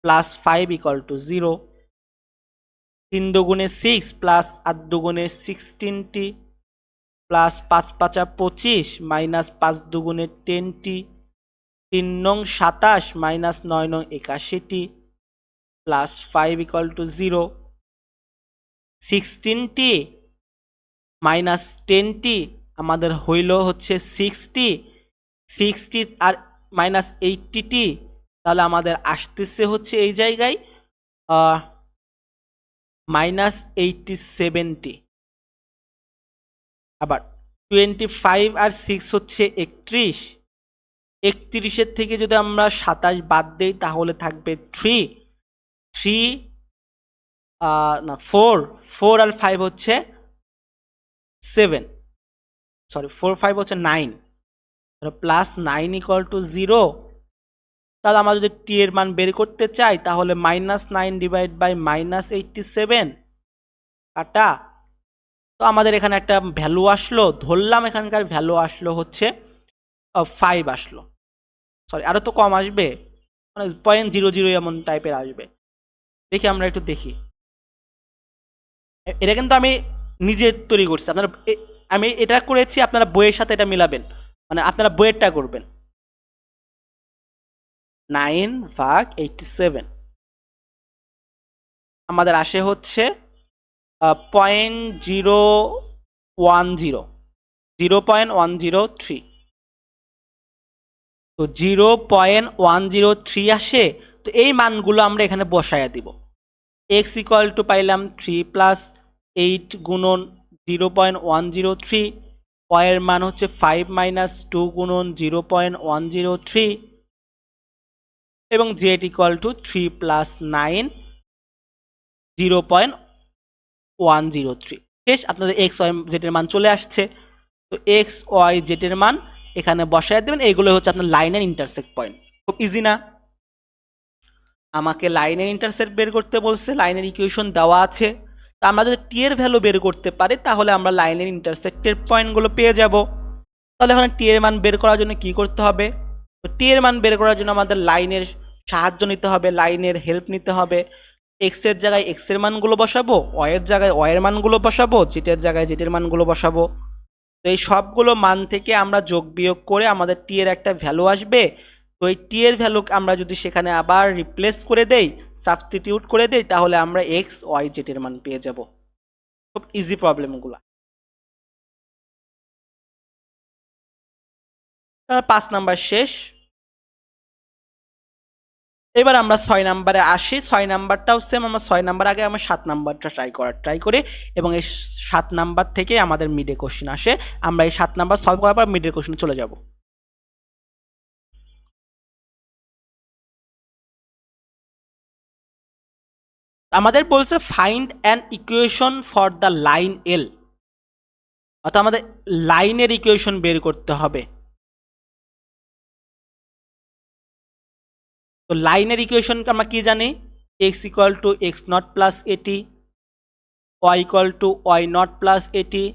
প্লাস 5 ইকুয়াল টু 0। 3 দুগুণে 6 প্লাস 8 দুগুণে 16t প্লাস 5 5 25 মাইনাস 5 দুগুণে 10t, 3 নং 27 মাইনাস 9 নং 81t plus 5 equal to 0। 16t minus 10t আমাদের হইল হচ্ছে 60 আর মাইনাস 80t, তাহলে আমাদের আসতেছে হচ্ছে এই জায়গায় মাইনাস 87t। আবার 25 আর 6 হচ্ছে 31, 31-এর থেকে যদি আমরা 27 বাদ দেই তাহলে থাকবে 3 না 4 আর 5 হচ্ছে 7, সরি 4 5 হচ্ছে 9, প্লাস 9 ইকুয়াল টু 0। তাহলে আমরা যদি টি এর মান বের করতে চাই তাহলে মাইনাস 9 ডিভাইড বাই মাইনাস 87 কাটা। তো আমাদের এখানে একটা ভ্যালু আসলো, ধরলাম এখানকার ভ্যালু আসলো হচ্ছে 5 আসলো, সরি আরও তো কম আসবে, মানে 0.00 এমন টাইপের আসবে। দেখি আমরা একটু দেখি। এটা কিন্তু আমি নিজে তৈরি করছি, আপনারা আমি এটা করেছি, আপনারা বইয়ের সাথে এটা মিলাবেন, মানে আপনারা বইয়েরটা করবেন। 9/87 আমাদের আসে হচ্ছে 0.010, 0.103। তো 0.103 আসে। তো এই মানগুলো আমরা এখানে বসায়া দিব। এক্স ইকুয়াল টু পাইলাম 3+8 গুণন 0.103, ওয়াইয়ের মান হচ্ছে 5-2 গুণন 0.103 এবং জেড ইকুয়াল টু 3+9 0.103। শেষ, আপনাদের এক্স ওয়াই জেডের মান চলে আসছে। তো এক্স ওয়াই জেডের মান এখানে বসায় দেবেন। এইগুলো হচ্ছে আপনার লাইনের ইন্টারসেক্ট পয়েন্ট। খুব ইজি না? আমাকে লাইনের ইন্টারসেক্ট বের করতে বলছে, লাইনের ইকুয়েশন দেওয়া আছে। তা আমরা যদি টি এর ভ্যালু বের করতে পারি তাহলে আমরা লাইনের ইন্টারসেক্টের পয়েন্টগুলো পেয়ে যাব। তাহলে এখন টি এর মান বের করার জন্য কি করতে হবে? তো টি এর মান বের করার জন্য আমাদের লাইনের সাহায্য নিতে হবে, লাইনের হেল্প নিতে হবে। এক্স এর জায়গায় এক্স এর মানগুলো বসাবো, ওয়াই এর জায়গায় ওয়াই এর মানগুলো বসাবো, জেড এর জায়গায় জেড এর মানগুলো বসাবো। তো এই সবগুলো মান থেকে আমরা যোগ বিয়োগ করে আমাদের টি এর একটা ভ্যালু আসবে। তো এই টি এর ভ্যালু আমরা যদি সেখানে আবার রিপ্লেস করে দেই, সাবস্টিটিউট করে দেই, তাহলে আমরা এক্স ওয়াই জেড এর মান পেয়ে যাব। খুব ইজি প্রবলেমগুলো। 5 নাম্বার শেষ। এবার আমরা 6 নাম্বারে আসি। 6 নাম্বারটাও সেম। আমরা 6 নাম্বার আগে আমরা 7 নাম্বারটা ট্রাই করি এবং এই 7 নাম্বার থেকে আমাদের মিডে কোশ্চেন আসে। আমরা এই 7 নাম্বার সলভ করার পর মিডের কোশ্চেনে চলে যাব। আমাদের বলছে find an equation for the line এল, অর্থাৎ আমাদের লাইনের ইকুয়েশন বের করতে হবে। তো লাইনের ইকুয়েশন আমরা কি জানি? X equal to x not plus at, y equal to y not plus at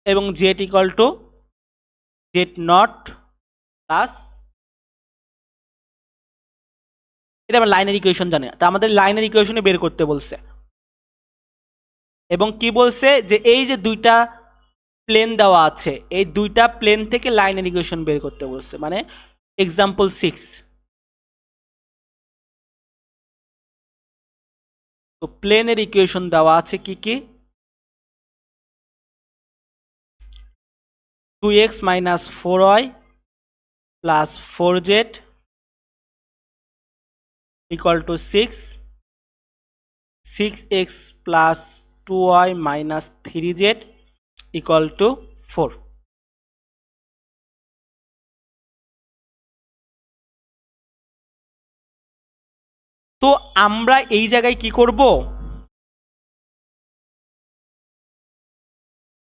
এবং z equal to z not plus, এটা আমরা লাইনের ইকুয়েশন জানি। তা আমাদের লাইনের ইকুয়েশনে বের করতে বলছে এবং কি বলছে যে এই যে দুইটা প্লেন দেওয়া আছে, এই দুইটা প্লেন থেকে লাইনের ইকুয়েশন বের করতে বলছে। মানে এক্সাম্পল 6, তো প্লেনের ইকুয়েশন দেওয়া আছে কি কি? 2x minus 4y plus 4z equal to 6, 6x plus 2y minus 3z equal to 4। তো আমরা এই জায়গায় কি করব?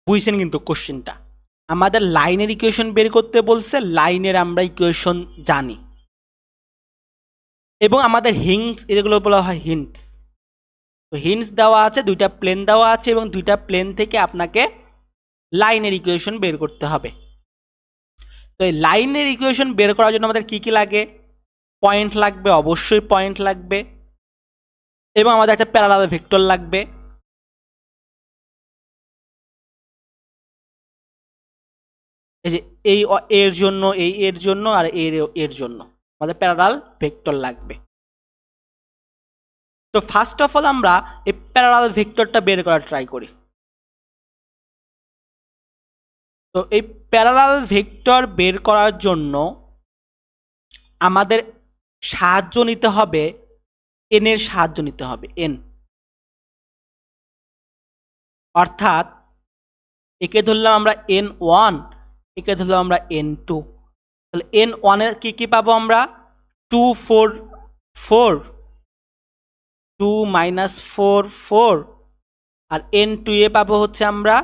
বুঝছেন কিন্তু কোশ্চেনটা? আমাদের লাইনের ইকুয়েশন বের করতে বলছে, লাইনের আমরা ইকুয়েশন জানি এবং আমাদের হিন্টস, এগুলো বলা হয় হিন্টস। তো হিন্টস দেওয়া আছে, দুইটা প্লেন দেওয়া আছে এবং দুইটা প্লেন থেকে আপনাকে লাইনের ইকুয়েশন বের করতে হবে। তো এই লাইনের ইকুয়েশন বের করার জন্য আমাদের কি কি লাগে? পয়েন্ট লাগবে, অবশ্যই পয়েন্ট লাগবে এবং আমাদের একটা প্যারালাল ভেক্টর লাগবে। এই যে এই এর জন্য, এই এর জন্য আর এর জন্য আমাদের প্যারালাল ভেক্টর লাগবে। তো ফার্স্ট অফ অল আমরা এই প্যারালাল ভেক্টরটা বের করার ট্রাই করি। তো এই প্যারালাল ভেক্টর বের করার জন্য আমাদের সাহায্য নিতে হবে, এন এর সাহায্য নিতে হবে, এন। অর্থাৎ একে ধরলাম আমরা n1, একে ধরলাম আমরা n2। তাহলে n1 এর কি কি পাবো আমরা? 2 4 4, 2 minus 4 4, আর n2 এ পাবো হচ্ছে আমরা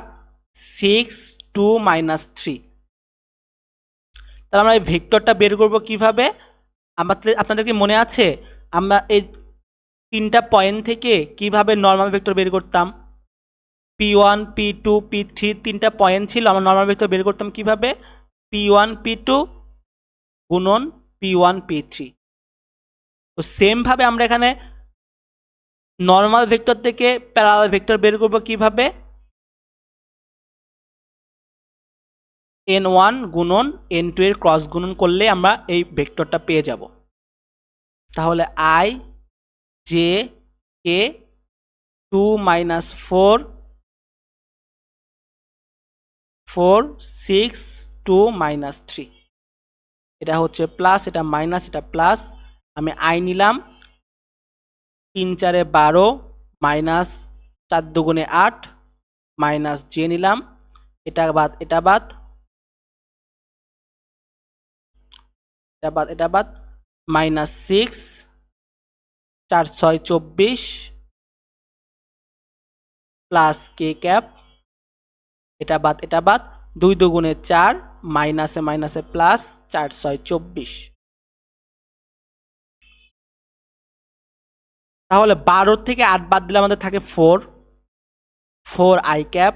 6 2 minus 3। তাহলে আমরা এই ভেক্টরটা বের করবো কিভাবে? আপনাদের কি মনে আছে আমরা এই তিনটা পয়েন্ট থেকে কিভাবে নর্মাল ভেক্টর বের করতাম? P1 P2 P3 তিনটা পয়েন্ট ছিল, আমরা নর্মাল ভেক্টর বের করতাম কিভাবে? P1 P2 গুণন P1 P3। তো সেম ভাবে আমরা এখানে নর্মাল ভেক্টর থেকে প্যারালাল ভেক্টর বের করব কিভাবে? n1 গুণন n2 এর ক্রস গুণন করলে আমরা এই ভেক্টরটা পেয়ে যাব। তাহলে i j k 2 minus 4 4 6 2 minus 3। এটা হচ্ছে প্লাস, এটা মাইনাস, এটা প্লাস। আমি আই নিলাম, 3 4 12 মাইনাস 4 2 8 মাইনাস জে নিলাম, এটা বাদ, এটা বাদ, এটা বাদ, এটা বাদ, মাইনাস 6 4 6 24 প্লাস কে ক্যাপ, এটা বাদ, এটা বাদ, 2 2 4 মাইনাসে মাইনাসে প্লাস 4 6 24। তাহলে 12 থেকে 8 বাদ দিলে আমাদের থাকে 4 4 আই ক্যাপ।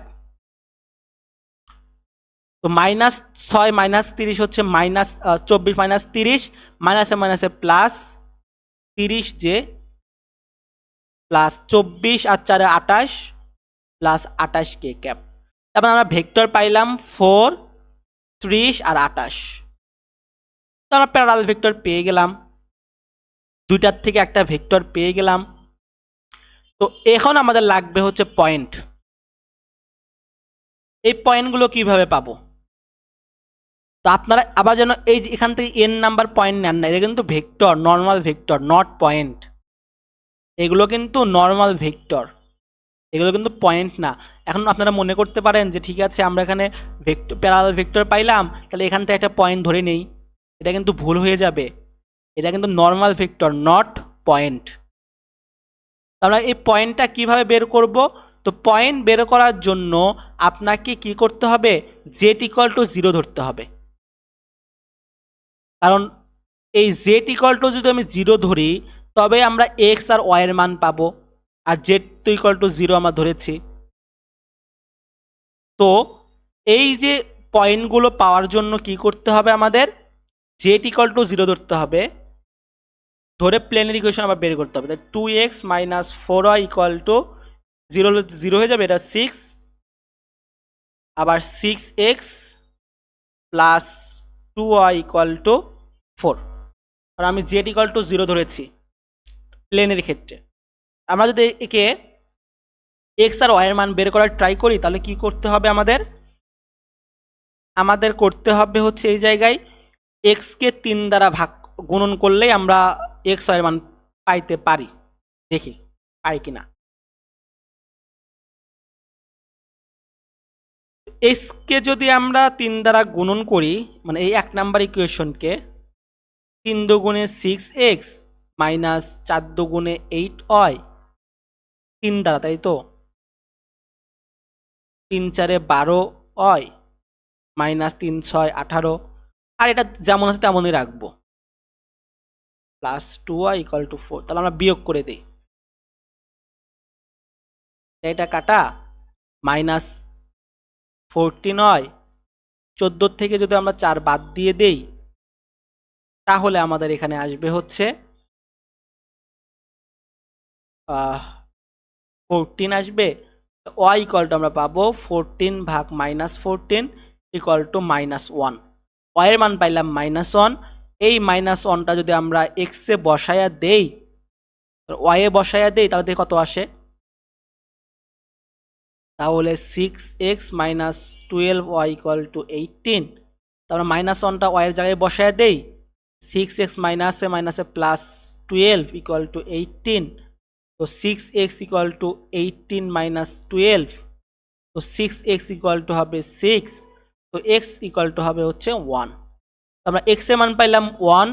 তো মাইনাস 6 মাইনাস 30 হচ্ছে মাইনাস 24 মাইনাস 30 মাইনাসে মাইনাসে প্লাস 30 জে প্লাস 24 আর 4 28 প্লাস 28 কে ক্যাপ। তারপর আমরা ভেক্টর পাইলাম 4 30 আর 28। তো আমরা প্যারালাল ভেক্টর পেয়ে গেলাম, দুইটার থেকে একটা ভেক্টর পেয়ে গেলাম। তো এখন আমাদের লাগবে হচ্ছে পয়েন্ট। এই পয়েন্টগুলো কিভাবে পাবো? তো আপনারা আবার যেন এই যে এখান থেকে এন নাম্বার পয়েন্ট নেন না, এটা কিন্তু vector, normal vector, not point. এগুলো কিন্তু নর্মাল ভেক্টর, এগুলো কিন্তু পয়েন্ট না। এখন আপনারা মনে করতে পারেন যে ঠিক আছে আমরা এখানে ভেক্টর, প্যারালাল ভেক্টর পাইলাম, তাহলে এখান থেকে একটা পয়েন্ট ধরে নেই। এটা কিন্তু ভুল হয়ে যাবে। এটা কিন্তু নর্মাল ভেক্টর, নট পয়েন্ট। আমরা এই পয়েন্টটা কিভাবে বের করব? তো পয়েন্ট বের করার জন্য আপনাকে কি করতে হবে? জেড ইকুয়াল টু 0 ধরতে হবে। কারণ এই জেড ইকুয়াল টু যদি আমি 0 ধরি, তবে আমরা এক্স আর ওয়াই এর মান পাবো। আর জেড তো ইকুয়াল টু 0 আমরা ধরেছি। তো এই যে পয়েন্টগুলো পাওয়ার জন্য কি করতে হবে আমাদের? জেড ইকুয়াল টু 0 ধরতে হবে, ধরে প্লেনের ইকুয়েশন আবার বের করতে হবে। 2x minus 4y equal to 0 0 হয়ে যাবে, এটা 6, আবার 6x plus 2y equal to 4। আর আমি জেড ইকুয়াল টু 0 ধরেছি প্লেনের ক্ষেত্রে। আমরা যদি একে এক্স আর ওয়াইয়ের মান বের করার ট্রাই করি, তাহলে কি করতে হবে আমাদের? আমাদের করতে হবে হচ্ছে এই জায়গায় এক্সকে 3 দ্বারা ভাগ গুণন করলেই আমরা এক্স ওয়াইয়ের মান পাইতে পারি। দেখি পাই কিনা। এক্সকে যদি আমরা 3 দ্বারা গুণন করি, মানে এই 1 নাম্বার ইকুয়েশনকে 3 দুগুণে 6x মাইনাস 4 দুগুণে 8y 3 দ্বারা, তাই তো? 3 4 12y মাইনাস 3 6 18, আর এটা যেমন আছে তেমনই রাখবো, প্লাস 2y ইকুয়াল টু 4। তাহলে আমরা বিয়োগ করে দিই, এটা কাটা, মাইনাস 14y, 14 থেকে যদি আমরা 4 বাদ দিয়ে দেই, তাহলে আমাদের এখানে আসবে হচ্ছে 14 আসবে। ওয়াই ইকুয়াল টু আমরা পাবো 14 ভাগ মাইনাস 14 ইকুয়াল টু মাইনাস 1। ওয়াইয়ের মান পাইলাম মাইনাস 1। এই মাইনাস 1টা যদি আমরা এক্সে বসায়া দেই, ওয়াইয়ে বসায়া দেই, তাহলে কত আসে? তাহলে 6x minus 12y equal to 18। তাহলে মাইনাস 1টা ওয়াইয়ের জায়গায় বসায়া দেই, 6x মাইনাসে মাইনাসে প্লাস 12 ইকুয়াল টু 18। তো 6x ইকুয়াল টু 18 মাইনাস 12, তো 6x ইকুয়াল টু হবে 6, তো x ইকুয়াল টু হবে হচ্ছে 1। আমরা x এর মান পাইলাম 1,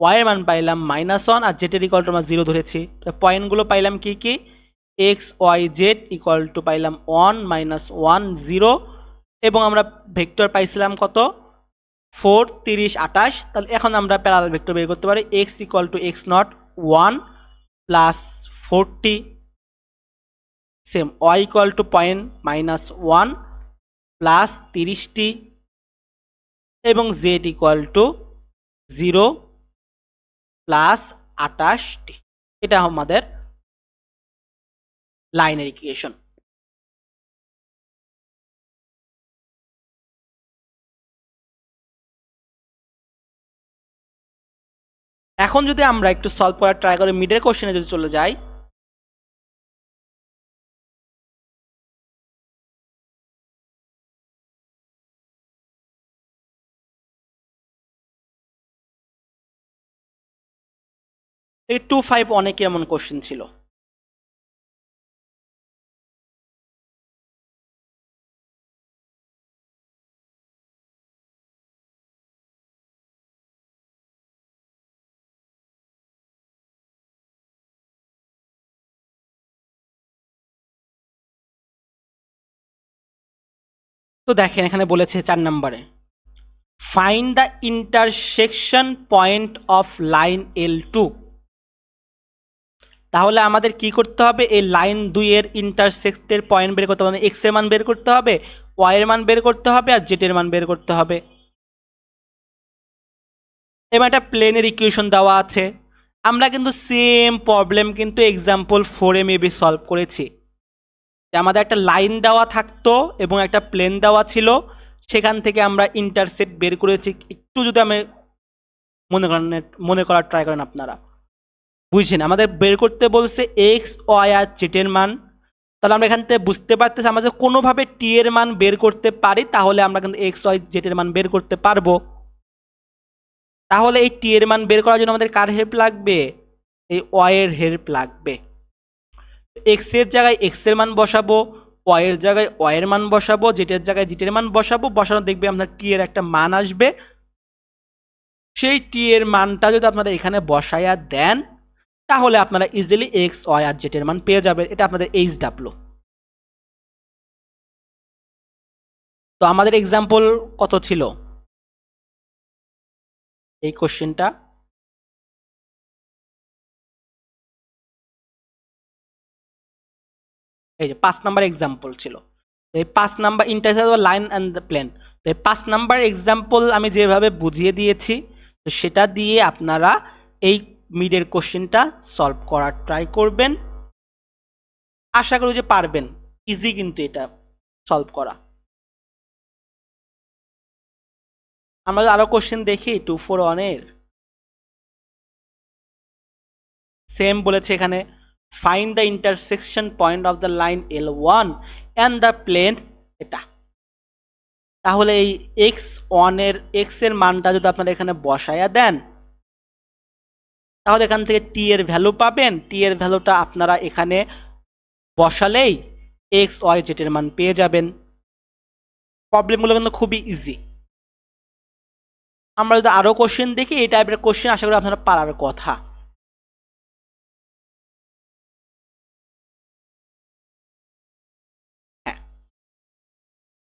y এর মান পাইলাম মাইনাস 1, আর z এর ইকুয়াল টু আমরা 0 ধরেছি। তো পয়েন্টগুলো পাইলাম কি কি? x y z equal two পাইলাম 1 মাইনাস 1 0, এবং আমরা ভেক্টর পাইছিলাম কত? 4 30 28। তাহলে এখন আমরা প্যারালাল ভেক্টর বের করতে পারি। x equal to x naught 1 plus 40, same y equal to point minus 1 plus 30টি, এবং z ইকুয়াল টু 0 প্লাস 28টি। এটা আমাদের লাইনের ইকুয়েশন। এখন যদি আমরা একটু সলভ করার ট্রাই করি, মিডের কোশ্চেনে যদি চলে যাই, এই 2-5 অনেকে এমন কোশ্চেন ছিল। তো দেখেন এখানে বলেছে 4 নম্বরে, find the intersection point of line L2। তাহলে আমাদের কি করতে হবে, এই লাইন 2 এর ইন্টারসেক্টের পয়েন্ট বের করতে হবে, এক্স এর মান বের করতে হবে, ওয়াই এর মান বের করতে হবে, আর জেড এর মান বের করতে হবে। এবার একটা প্লেনের ইকুয়েশন দেওয়া আছে, আমরা কিন্তু সেম প্রবলেম কিন্তু এক্সাম্পল 4 মেবি সলভ করেছি। আমাদের একটা লাইন দেওয়া থাকতো এবং একটা প্লেন দেওয়া ছিল, সেখান থেকে আমরা ইন্টারসেক্ট বের করেছি। একটু যদি আমি মনে করার ট্রাই করেন আপনারা, বুঝছেন আমাদের বের করতে বলছে এক্স ওয়াই আর জেড এর মান। তাহলে আমরা এখান থেকে বুঝতে পারতেছি আমরা যদি কোনোভাবে টি এর মান বের করতে পারি তাহলে আমরা কিন্তু এক্স ওয়াই জেড এর মান বের করতে পারবো। তাহলে এই টি এর মান বের করার জন্য আমাদের কার হেল্প লাগবে, এই ওয়াই এর হেল্প লাগবে। এক্স এর জায়গায় এক্স এর মান বসাবো, ওয়াই এর জায়গায় ওয়াই এর মান বসাবো, জেড এর জায়গায় জেড এর মান বসাবো, বসানো দেখবে আপনার টি এর একটা মান আসবে। সেই টি এর মানটা যদি আপনারা এখানে বসাইয়া দেন তাহলে আপনারা ইজিলি এক্স ওয়াই আর জেড এর মান পেয়ে যাবেন। এটা আপনাদের এইচডাব্লিউ। তো আমাদের এক্সাম্পল কত ছিল এই কোশ্চেনটা, এই যে 5 নাম্বার এক্সাম্পল ছিল। এই 5 number intersect line and the plane. তো এই 5 নাম্বার এক্সাম্পল আমি যেভাবে বুঝিয়ে দিয়েছি তো সেটা দিয়ে আপনারা এই মিডের কোশ্চেনটা সলভ করার ট্রাই করবেন। আশা করি যে পারবেন, ইজি কিন্তু এটা সলভ করা। আমরা আরো কোশ্চেন দেখি 2-4 এর। সেম বলেছে এখানে, find the intersection point of the line L1 and the plane এটা। তাহলে এই এক্স এর মানটা যদি আপনারা এখানে বসায়া দেন তাহলে এখান থেকে টি এর ভ্যালু পাবেন। টি এর ভ্যালুটা আপনারা এখানে বসালেই এক্স ওয়াই জেড এর মান পেয়ে যাবেন। প্রবলেমগুলো কিন্তু খুবই ইজি। আমরা যদি আরো কোশ্চেন দেখি এই টাইপের কোশ্চেন আশা করি আপনারা পারার কথা। হ্যাঁ,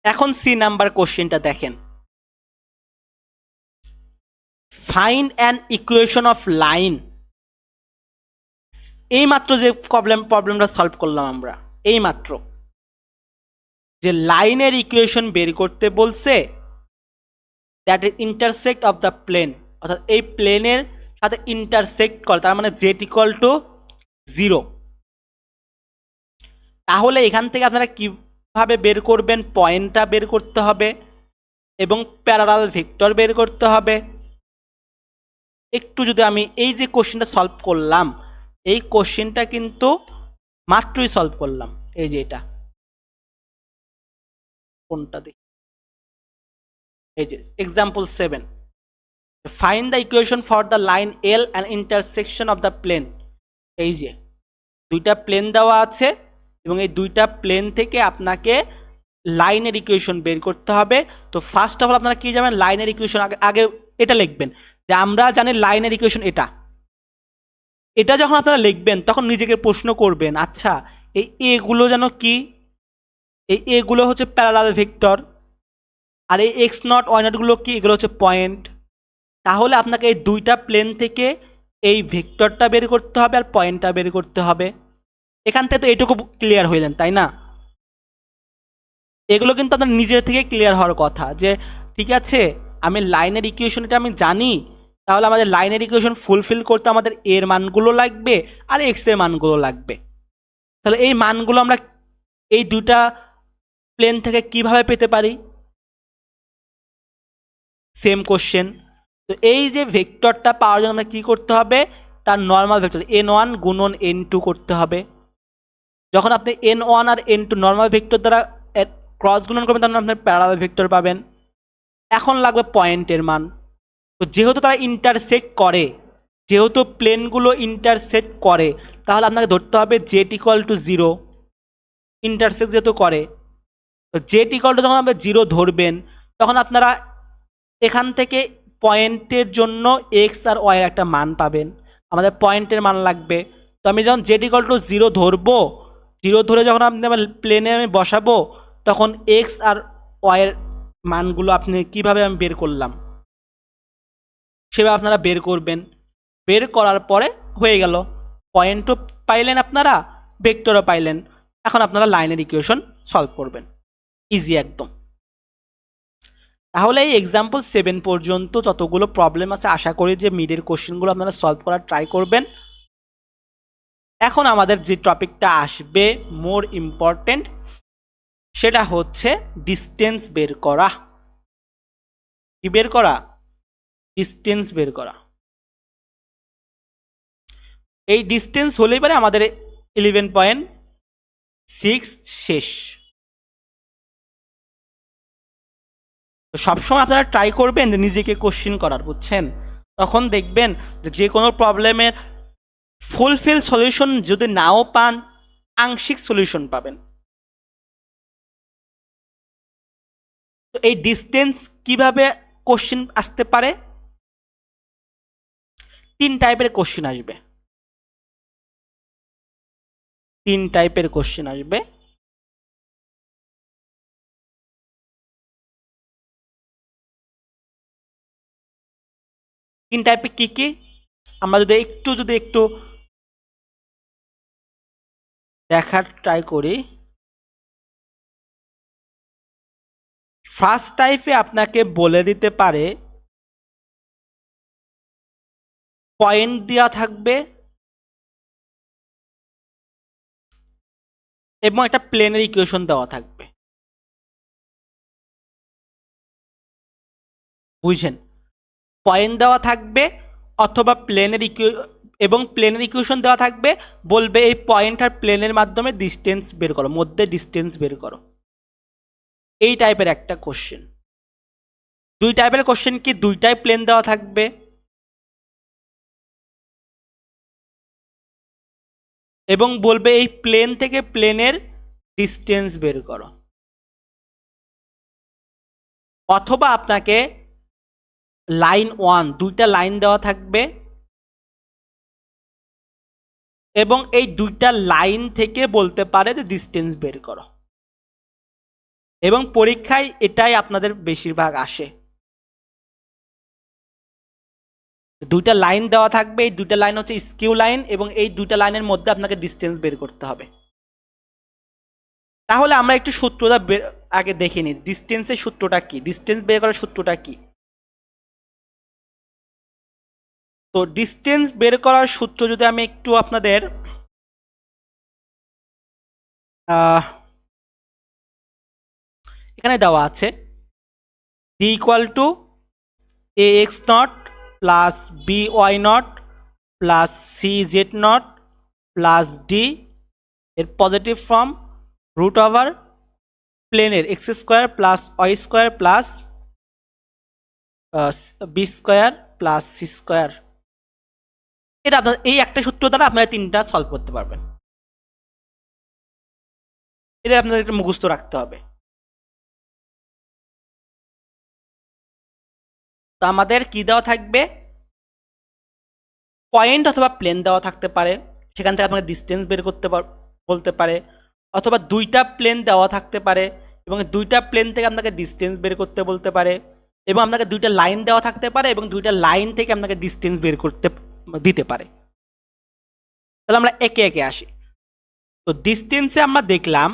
এখন সি নাম্বার কোশ্চেনটা দেখেন, find an equation of line. এই মাত্র যে প্রবলেমটা সলভ করলাম আমরা, এই মাত্র যে লাইনের ইকুয়েশন বের করতে বলছে, that is intersect of the plane, অর্থাৎ এই প্লেনের সাথে ইন্টারসেক্ট করে, তার মানে জেড ইকুয়াল টু 0। তাহলে এখান থেকে আপনারা কিভাবে বের করবেন, পয়েন্টটা বের করতে হবে এবং প্যারালাল ভেক্টর বের করতে হবে। একটু যদি আমি এই যে কোশ্চেনটা সলভ করলাম, এই কোশ্চেনটা কিন্তু মাত্রই সলভ করলাম। এই যে এটা কোনটা দেখি, এই যে example 7, find the equation for the line L and intersection of the plane. এই যে দুইটা প্লেন দেওয়া আছে এবং এই দুইটা প্লেন থেকে আপনাকে লাইনের ইকুয়েশন বের করতে হবে। তো ফার্স্ট অফ অল আপনারা কি জানেন, লাইনের ইকুয়েশন আগে এটা লিখবেন যে আমরা জানি লাইনের ইকুয়েশন এটা। এটা যখন আপনারা লিখবেন তখন নিজেকে প্রশ্ন করবেন, আচ্ছা এই এগুলো যেন কি, এই এগুলো হচ্ছে প্যারালাল ভেক্টর, আর এই এক্স নট ওয়াই নটগুলো কি, এগুলো হচ্ছে পয়েন্ট। তাহলে আপনাকে এই দুইটা প্লেন থেকে এই ভেক্টরটা বের করতে হবে আর পয়েন্টটা বের করতে হবে। এখান থেকে তো এটুকু ক্লিয়ার হইলেন তাই না? এগুলো কিন্তু আপনার নিজের থেকে ক্লিয়ার হওয়ার কথা যে ঠিক আছে আমি লাইনের ইকুয়েশন এটা আমি জানি, তাহলে আমাদের লাইনের ইকুয়েশন ফুলফিল করতে আমাদের এর মানগুলো লাগবে আর এক্স এর মানগুলো লাগবে। তাহলে এই মানগুলো আমরা এই দুটা প্লেন থেকে কিভাবে পেতে পারি, সেম কোশ্চেন। তো এই যে ভেক্টরটা পাওয়ার জন্য আমরা কী করতে হবে, তার নর্মাল ভেক্টর n1 গুণন n2 করতে হবে। যখন আপনি n1 আর n2 নর্মাল ভেক্টর দ্বারা ক্রস গুণন করবেন তখন আপনার প্যারালাল ভেক্টর পাবেন। এখন লাগবে পয়েন্টের মান। তো যেহেতু তারা ইন্টারসেক্ট করে যেহেতু প্লেনগুলো ইন্টারসেক্ট করে তাহলে আপনাকে ধরতে হবে জেড ইকুয়াল টু 0, ইন্টারসেক্ট যেহেতু করে। তো জেড ইকুয়াল টু যখন আপনারা 0 ধরবেন তখন আপনারা এখান থেকে পয়েন্টের জন্য এক্স আর ওয়াই একটা মান পাবেন। আমাদের পয়েন্টের মান লাগবে। তো আমি যখন জেড ইকুয়াল টু 0 ধরবো, 0 ধরে যখন আপনি আমার প্লেনে আমি বসাবো তখন এক্স আর ওয়াইয়ের মানগুলো আপনি কিভাবে আমি বের করলাম সেভাবে আপনারা বের করবেন। বের করার পরে হয়ে গেল, পয়েন্টও পাইলেন আপনারা, ভেক্টরও পাইলেন। এখন আপনারা লাইনের ইকুয়েশন সলভ করবেন, ইজি একদম। তাহলে এই এক্সাম্পল 7 পর্যন্ত যতগুলো প্রবলেম আছে আশা করি যে মিডের কোশ্চেনগুলো আপনারা সলভ করার ট্রাই করবেন। এখন আমাদের যে টপিকটা আসবে মোর ইম্পর্টেন্ট, সেটা হচ্ছে ডিস্টেন্স বের করা। কি বের করা? ডিস্টেন্স বের করা। এই ডিস্টেন্স হলেই পারে আমাদের 11.6 শেষ। তো সবসময় আপনারা ট্রাই করবেন নিজেকে কোশ্চেন করার, বুঝছেন? তখন দেখবেন যে কোনো প্রবলেমের ফুলফিল সলিউশন যদি নাও পান, আংশিক সলিউশন পাবেন। তো এই ডিস্টেন্স কিভাবে কোশ্চেন আসতে পারে? 3 টাইপের কোশ্চেন আসবে। 3 টাইপের কোশ্চেন আসবে। তিন টাইপের কি কি আমরা যদি একটু দেখার ট্রাই করি। ফার্স্ট টাইপে আপনাকে বলে দিতে পারে পয়েন্ট দেওয়া থাকবে এবং একটা প্লেনের ইকুয়েশন দেওয়া থাকবে, বুঝছেন? পয়েন্ট দেওয়া থাকবে অথবা প্লেনের ইকুয়েশন দেওয়া থাকবে, বলবে এই পয়েন্ট আর প্লেনের মাধ্যমে ডিস্টেন্স বের করো, মধ্যে ডিস্টেন্স বের করো। এই টাইপের একটা কোশ্চেন। 2 টাইপের কোশ্চেন কি, 2টাই প্লেন দেওয়া থাকবে এবং বলবে এই প্লেন থেকে প্লেনের ডিস্টেন্স বের করো। অথবা আপনাকে লাইন 1, 2টা লাইন দেওয়া থাকবে এবং এই 2টা লাইন থেকে বলতে পারে যে ডিস্টেন্স বের করো। এবং পরীক্ষায় এটাই আপনাদের বেশিরভাগ আসে। 2টা লাইন দেওয়া থাকবে, এই 2টা লাইন হচ্ছে স্কিউ লাইন এবং এই 2টা লাইনের মধ্যে আপনাকে ডিস্টেন্স বের করতে হবে। তাহলে আমরা একটু সূত্রটা আগে দেখে নিই, ডিস্টেন্সের সূত্রটা কি, ডিস্টেন্স বের করার সূত্রটা কি। তো ডিস্টেন্স বের করার সূত্র যদি আমি একটু আপনাদের এখানে দেওয়া আছে, D equal to A x not plus B why not plus C z nought plus D এর পজিটিভ ফর্ম রুট ওভার প্লেনের X square plus Y square plus B square plus C square. এটা আপনার এই একটা সূত্র দ্বারা আপনারা 3টা সলভ করতে পারবেন। এটা আপনাদেরকে মুখস্থ রাখতে হবে। তো আমাদের কি দেওয়া থাকবে, পয়েন্ট অথবা প্লেন দেওয়া থাকতে পারে, সেখান থেকে আপনাকে ডিস্টেন্স বের করতে বলতে পারে, অথবা 2টা প্লেন দেওয়া থাকতে পারে এবং 2টা প্লেন থেকে আপনাকে ডিস্টেন্স বের করতে বলতে পারে, এবং আপনাকে 2টা লাইন দেওয়া থাকতে পারে এবং 2টা লাইন থেকে আপনাকে ডিস্টেন্স বের করতে দিতে পারে। তাহলে আমরা একে একে আসি। তো ডিস্টেন্সে আমরা দেখলাম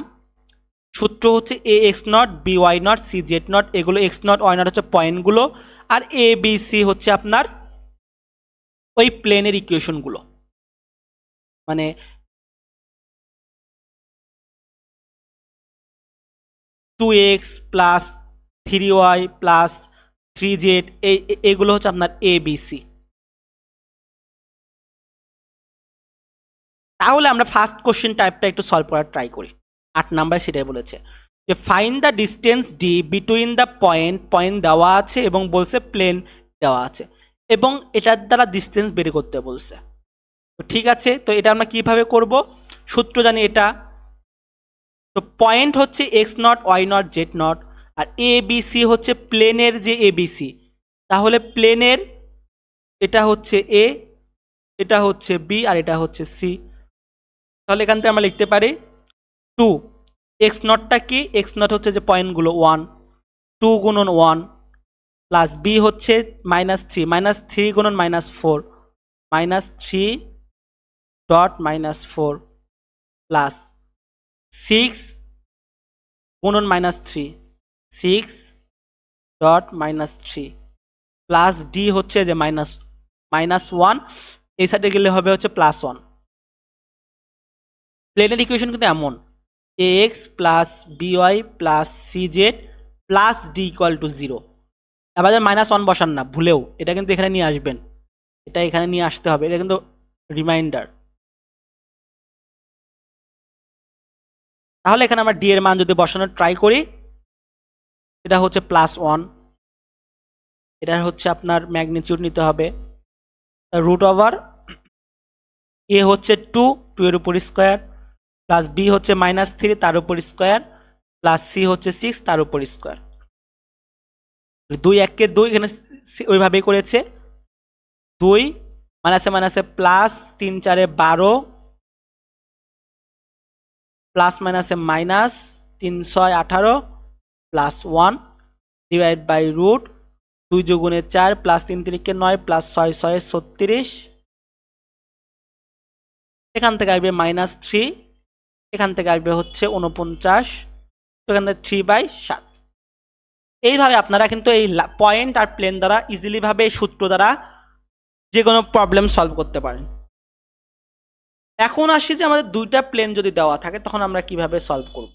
সূত্র হচ্ছে a x naught b Y naught c z nought, এগুলো এক্স নট ওয়াই নট হচ্ছে পয়েন্টগুলো, আর এ বি সি হচ্ছে আপনার ওই প্লেনের ইকুয়েশনগুলো। মানে 2x plus 3y plus 3z, এইগুলো হচ্ছে আপনার এ বি সি। তাহলে আমরা ফার্স্ট কোশ্চেন টাইপটা একটু সলভ করার ট্রাই করি। 8 নাম্বার সেটাই বলেছে যে find the distance D between the point দেওয়া আছে এবং বলছে প্লেন দেওয়া আছে এবং এটার দ্বারা ডিস্টেন্স বের করতে বলছে। তো ঠিক আছে, তো এটা আমরা কিভাবে করব, সূত্র জানি এটা। তো পয়েন্ট হচ্ছে X not why not Z nought, আর এ বি সি হচ্ছে প্লেনের যে এ বি সি, তাহলে প্লেনের এটা হচ্ছে এ, এটা হচ্ছে বি, আর এটা হচ্ছে সি। তাহলে এখান থেকে আমরা লিখতে পারি 2, এক্স নটটা কি, এক্স নট হচ্ছে যে পয়েন্টগুলো 1, 2 গুণন 1 প্লাস বি হচ্ছে -3, -3 গুণন -4, -3 ডট -4 প্লাস 6 গুণন -3, 6 ডট -3 প্লাস ডি হচ্ছে যে -1, এই সাইডে গেলে হবে হচ্ছে +1। প্লেনের ইকুয়েশন কিন্তু এমন, ax plus by plus cz plus D equal to 0। এবার -1 বসান না ভুলেও, এটা কিন্তু এখানে নিয়ে আসবেন, এটা এখানে নিয়ে আসতে হবে, এটা কিন্তু রিমাইন্ডার। তাহলে এখানে আমরা ডি এর মান যদি বসানোর ট্রাই করি, এটা হচ্ছে +1, এটা হচ্ছে আপনার ম্যাগনিটিউড নিতে হবে রুট ওভার এ হচ্ছে 2, 2 এর উপর স্কোয়ার, প্লাস বি হচ্ছে -3 তার উপর স্কোয়ার, প্লাস সি হচ্ছে 6 তার উপর স্কোয়ার। 2 1 2 এখানে ওইভাবেই করেছে, 2 মাইনাসে মাইনাসে প্লাস 3 4 12 প্লাস মাইনাসে minus 3 6 18 plus 1 divide by root 2 যোগুণে 4 প্লাস 3 3 9 প্লাস 6 6 36, এখান থেকে আসবে -3, এখান থেকে আসবে হচ্ছে 49, এখান থেকে 3/7। এইভাবে আপনারা কিন্তু এই পয়েন্ট আর প্লেন দ্বারা ইজিলি ভাবে সূত্র দ্বারা যে কোনো প্রবলেম সলভ করতে পারেন। এখন আসি যে আমাদের দুইটা প্লেন যদি দেওয়া থাকে তখন আমরা কিভাবে সলভ করব।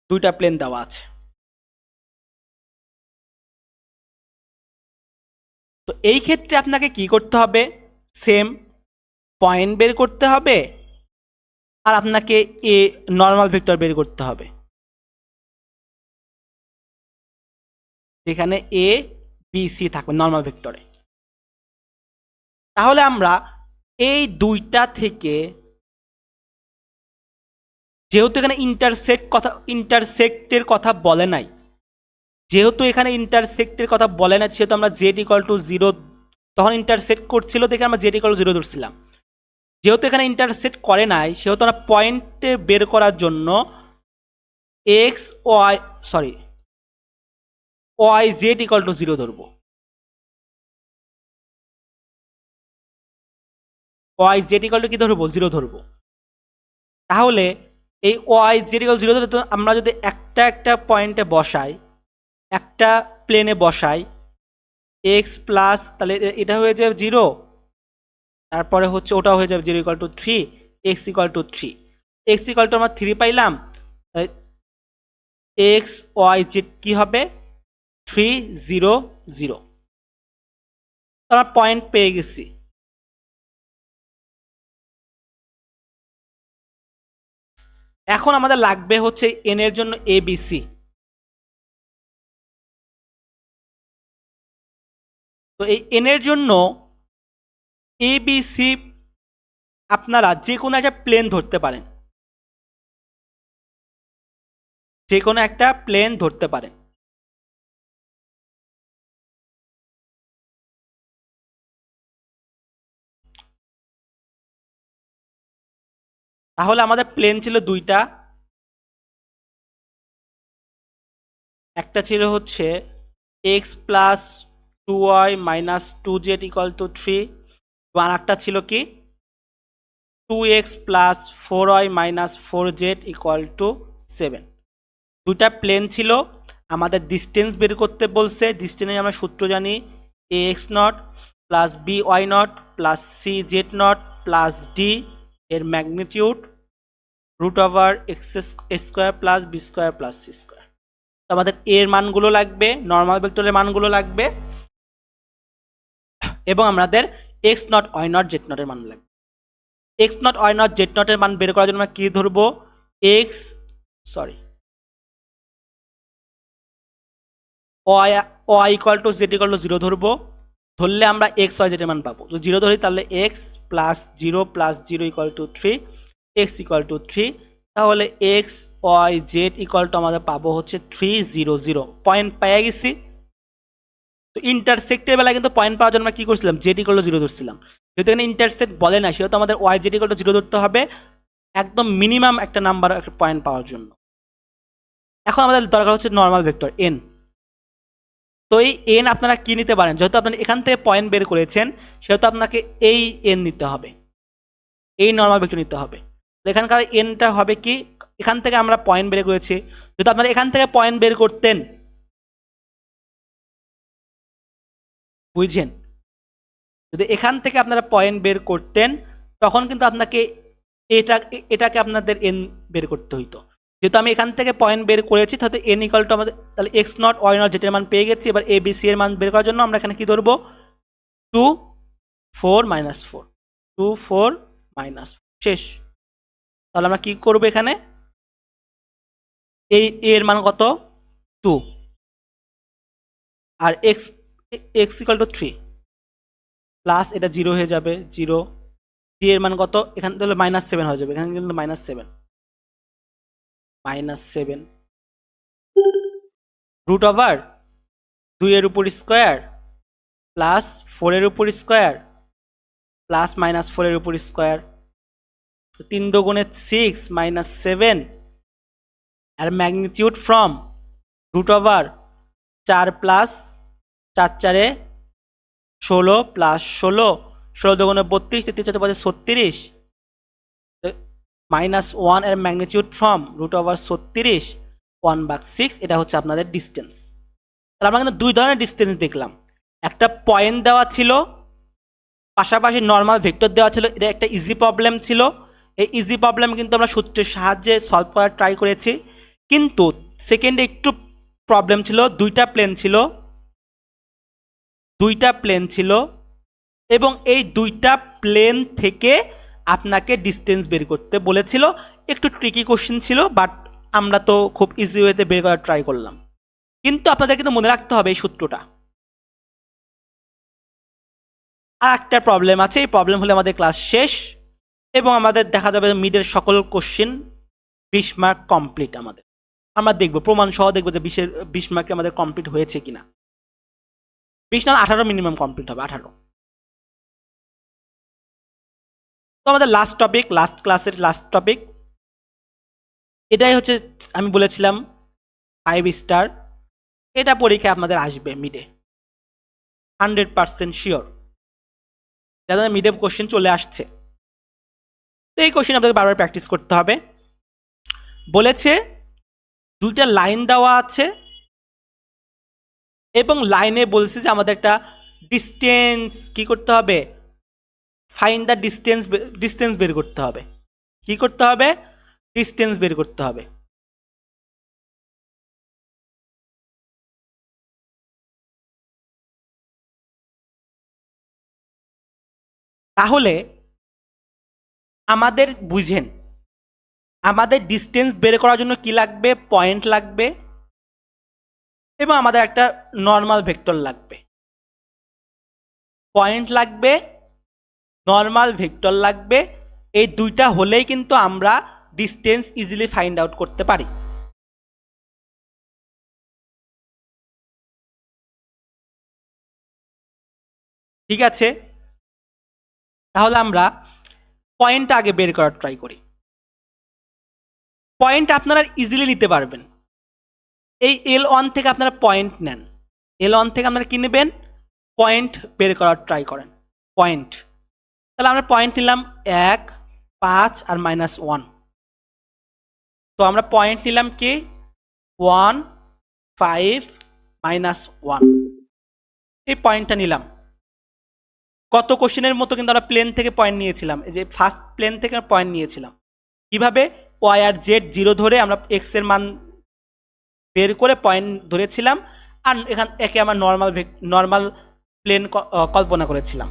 দুইটা প্লেন দেওয়া আছে, তো এই ক্ষেত্রে আপনাকে কি করতে হবে, সেম পয়েন্ট বের করতে হবে আর আপনাকে এ নর্মাল ভেক্টর বের করতে হবে, যেখানে এ বি সি থাকবে নর্মাল ভেক্টরে। তাহলে আমরা এই দুইটা থেকে, যেহেতু এখানে ইন্টারসেক্টের কথা বলে নাই, যেহেতু এখানে ইন্টারসেক্টের কথা বলে না, সেহেতু আমরা জেড ইকুয়াল টু 0, তখন ইন্টারসেক্ট করছিল দেখে আমরা জেড ইকুয়াল টু 0 ধরছিলাম। যেহেতু এখানে ইন্টারসেক্ট করে নাই, সেহেতু আমরা পয়েন্টে বের করার জন্য X Y sorry Y Z equal to 0 ধরবো, ওয়াই জেড ইকুয়াল টু কি ধরবো, 0 ধরবো। তাহলে এই ওয়াই জেড ইকুয়াল 0 ধরে, তো আমরা যদি একটা একটা পয়েন্টে বসাই, একটা প্লেনে বসাই, এক্স প্লাস, তাহলে এটা হয়ে যাবে 0, তারপরে হচ্ছে ওটা হয়ে যাবে 0 equal to 3, X equal to 3, X equal two আমরা 3 পাইলাম, এক্স ওয়াই জেড কী হবে 3 0 0, আমরা পয়েন্ট পেয়ে গেছি। এখন আমাদের লাগবে হচ্ছে এন এর জন্য এ বি সি। তো এই এন এর জন্য এ বি সি আপনারা যে কোনো একটা প্লেন ধরতে পারেন, যে কোনো একটা প্লেন ধরতে পারেন। তাহলে আমাদের প্লেন ছিল দুইটা, একটা ছিল হচ্ছে x plus 2y minus 2z equal to 3, আর একটা ছিল কি 2x plus 4y minus 4z equal to 7। দুইটা প্লেন ছিল, আমাদের ডিস্টেন্স বের করতে বলছে। ডিস্টেন্সে আমরা সূত্র জানি, a x not plus B why not plus C z nought plus D এর magnitude root over x square plus B square plus C square. তো আমাদের এর মানগুলো লাগবে, নর্মাল ভেক্টরের মানগুলো লাগবে, এবং আমাদের x not why not z নটের মান লাগবে। X not why not z নটের মান বের করার জন্য আমরা কী ধরবো, x y equal to z equal to 0 ধরবো, ধরলে আমরা এক্স ওয়াই জেডের মান পাবো। যদি 0 ধরি তাহলে X plus 0 equal to 3, X equal to 3, তাহলে X Y Z equal to আমাদের পাবো হচ্ছে 3 0 0। পয়েন্ট পেয়ে গেছি। তো ইন্টারসেক্টের বেলা কিন্তু পয়েন্ট পাওয়ার জন্য আমরা কী করছিলাম, জেড ইকুয়াল টু 0 ধরছিলাম। যেহেতু এখানে ইন্টারসেক্ট বলে না, সেহেতু আমাদের ওয়াই জেড ইকুয়াল টু 0 ধরতে হবে একদম মিনিমাম একটা নাম্বার, একটা পয়েন্ট পাওয়ার জন্য। এখন আমাদের দরকার হচ্ছে নর্মাল ভেক্টর এন। তো এই এন আপনারা কি নিতে পারেন, যেহেতু আপনারা এখান থেকে পয়েন্ট বের করেছেন সেহেতু আপনাকে এই এন নিতে হবে, এই নর্মাল ভেক্টর নিতে হবে। তো এখানকার এনটা হবে কি, এখান থেকে আমরা পয়েন্ট বের করেছি, যদি আপনারা এখান থেকে পয়েন্ট বের করতেন, বুঝছেন, যদি এখান থেকে আপনারা পয়েন্ট বের করতেন তখন কিন্তু আপনাকে এটাকে আপনাদের এন বের করতে হইতো। যেহেতু আমি এখান থেকে পয়েন্ট বের করেছি তাহলে এন ইকুয়াল টু আমাদের, তাহলে এক্স নট ওয়াই নট জেটের মান পেয়ে গেছি। এবার এ বি সি এর মান বের করার জন্য আমরা এখানে কি ধরবো, 2 4 -4, 2 4 -4 শেষ। তাহলে আমরা কি করবো, এখানে এই এর মান কত 2 আর এক্স ইকুয়াল টু 3 প্লাস এটা 0 হয়ে যাবে 0, ডি এর মান কত, এখান থেকে -7 হয়ে যাবে, এখানে কিন্তু -7 রুট ওভার 2 এর উপর স্কোয়ার প্লাস 4 এর উপর স্কোয়ার প্লাস -4 এর উপর স্কোয়ার, 3 দুগুণে 6 -7 আর magnitude from root over 4 plus 4 4 16 plus 16, 16 দুগুণে 32, 33 4 36, -1 এর ম্যাগনিটিউড ফ্রম রুট ওভার 36 1/6, এটা হচ্ছে আপনাদের ডিস্টেন্স। তাহলে আমরা কিন্তু দুই ধরনের ডিস্টেন্স দেখলাম, একটা পয়েন্ট দেওয়া ছিল, পাশাপাশি নর্মাল ভেক্টর দেওয়া ছিল। এটা একটা ইজি প্রবলেম ছিল, এই ইজি প্রবলেম কিন্তু আমরা সূত্রের সাহায্যে সলভ করার ট্রাই করেছি। কিন্তু সেকেন্ডে একটু প্রবলেম ছিল, দুইটা প্লেন ছিল এবং এই দুইটা প্লেন থেকে আপনাকে ডিস্টেন্স বের করতে বলেছিল। একটু ট্রিকি কোশ্চেন ছিল, বাট আমরা তো খুব ইজি ওয়েতে বের করার ট্রাই করলাম। কিন্তু আপনাদের কিন্তু মনে রাখতে হবে এই সূত্রটা। আর একটা প্রবলেম আছে, এই প্রবলেম হলে আমাদের ক্লাস শেষ এবং আমাদের দেখা যাবে মিডের সকল কোশ্চেন 20 মার্ক কমপ্লিট। আমরা দেখবো প্রমাণ সহ দেখবো যে 20 মার্কে আমাদের কমপ্লিট হয়েছে কিনা। 20 না 18 মিনিমাম কমপ্লিট হবে, 18। তো আমাদের লাস্ট টপিক, লাস্ট ক্লাসের লাস্ট টপিক, এটাই হচ্ছে আমি বলেছিলাম 5 স্টার। এটা পরীক্ষায় আপনাদের আসবে মিডে, 100% শিওর। যাদের মিডে কোশ্চেন চলে আসছে, তো এই কোশ্চেন আপনাদের বারবার প্র্যাকটিস করতে হবে। বলেছে দুইটা লাইন দেওয়া আছে এবং লাইনে বলছে যে আমাদের একটা ডিস্টেন্স কি করতে হবে, ফাইন্ড দ্য ডিস্টেন্স বের করতে হবে। কি করতে হবে, ডিস্টেন্স বের করতে হবে। তাহলে আমাদের বুঝেন, আমাদের ডিস্টেন্স বের করার জন্য কি লাগবে, পয়েন্ট লাগবে এবং আমাদের একটা নর্মাল ভেক্টর লাগবে। পয়েন্ট লাগবে, নর্মাল ভেক্টর লাগবে, এই দুইটা হলেই কিন্তু আমরা ডিস্টেন্স ইজিলি ফাইন্ড আউট করতে পারি। ঠিক আছে, তাহলে আমরা পয়েন্ট আগে বের করার ট্রাই করি। পয়েন্ট আপনারা ইজিলি নিতে পারবেন। এই L1 থেকে আপনারা পয়েন্ট নেন, L1 থেকে আপনারা কি নেবেন, পয়েন্ট বের করার ট্রাই করেন। পয়েন্ট, তাহলে আমরা পয়েন্ট নিলাম 1 5 আর -1। তো আমরা পয়েন্ট নিলাম কি 1 5 -1, এই পয়েন্টটা নিলাম। কত কোশ্চেনের মতো কিন্তু আমরা প্লেন থেকে পয়েন্ট নিয়েছিলাম, এই যে ফার্স্ট প্লেন থেকে পয়েন্ট নিয়েছিলাম। কিভাবে, ওয়াই আর জেড 0 ধরে আমরা এক্স এর মান বের করে পয়েন্ট ধরেছিলাম, আর এখান একে আমরা নর্মাল প্লেন কল্পনা করেছিলাম।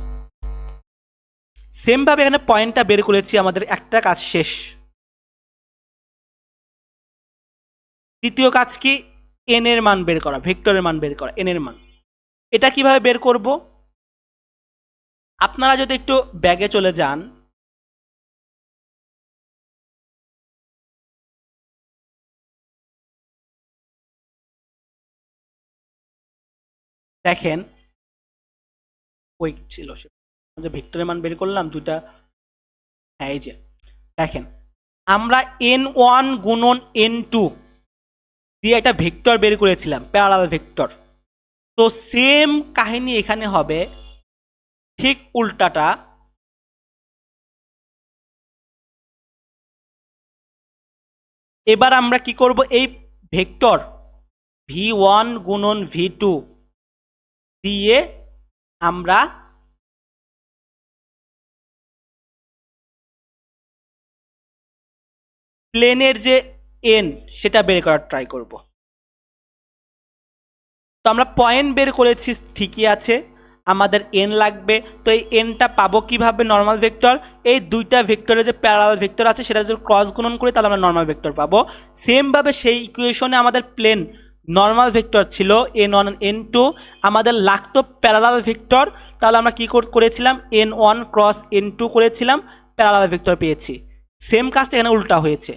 সেমভাবে এখানে পয়েন্টটা বের করেছি, আমাদের একটা কাজ শেষ। দ্বিতীয় কাজ কি, এন এর মান বের করা, ভেক্টরের মান বের করা, এন এর মান। এটা কিভাবে বের করব? আপনারা যদি একটু ব্যাগে চলে যান, দেখেন ওই ছিল সে যে ভেক্টরের মান বের করলাম দুটা। হ্যাঁ এই যে দেখেন, আমরা n1 গুণন n2 দিয়ে একটা ভেক্টর বের করেছিলাম, প্যারালাল ভেক্টর। তো সেম কাহিনী এখানে হবে, ঠিক উল্টাটা। এবার আমরা কি করব, এই ভেক্টর v1 গুণন v2 দিয়ে আমরা প্লেনের যে এন সেটা বের করার ট্রাই করব। তো আমরা পয়েন্ট বের করেছি ঠিকই আছে, আমাদের এন লাগবে। তো এই এনটা পাবো কিভাবে? Normal vector. এই দুইটা ভেক্টরের যে প্যারালাল ভেক্টর আছে সেটা যদি ক্রস গুণন করি তাহলে আমরা নর্মাল ভেক্টর পাবো। সেমভাবে সেই ইকুয়েশনে আমাদের প্লেন নর্মাল ভেক্টর ছিল n1 n2, আমাদের লাগতো প্যারালাল ভেক্টর। তাহলে আমরা কী করেছিলাম, n1 ক্রস n2 করেছিলাম, প্যারালাল ভেক্টর পেয়েছি। সেম কাজটা এখানে উল্টা হয়েছে।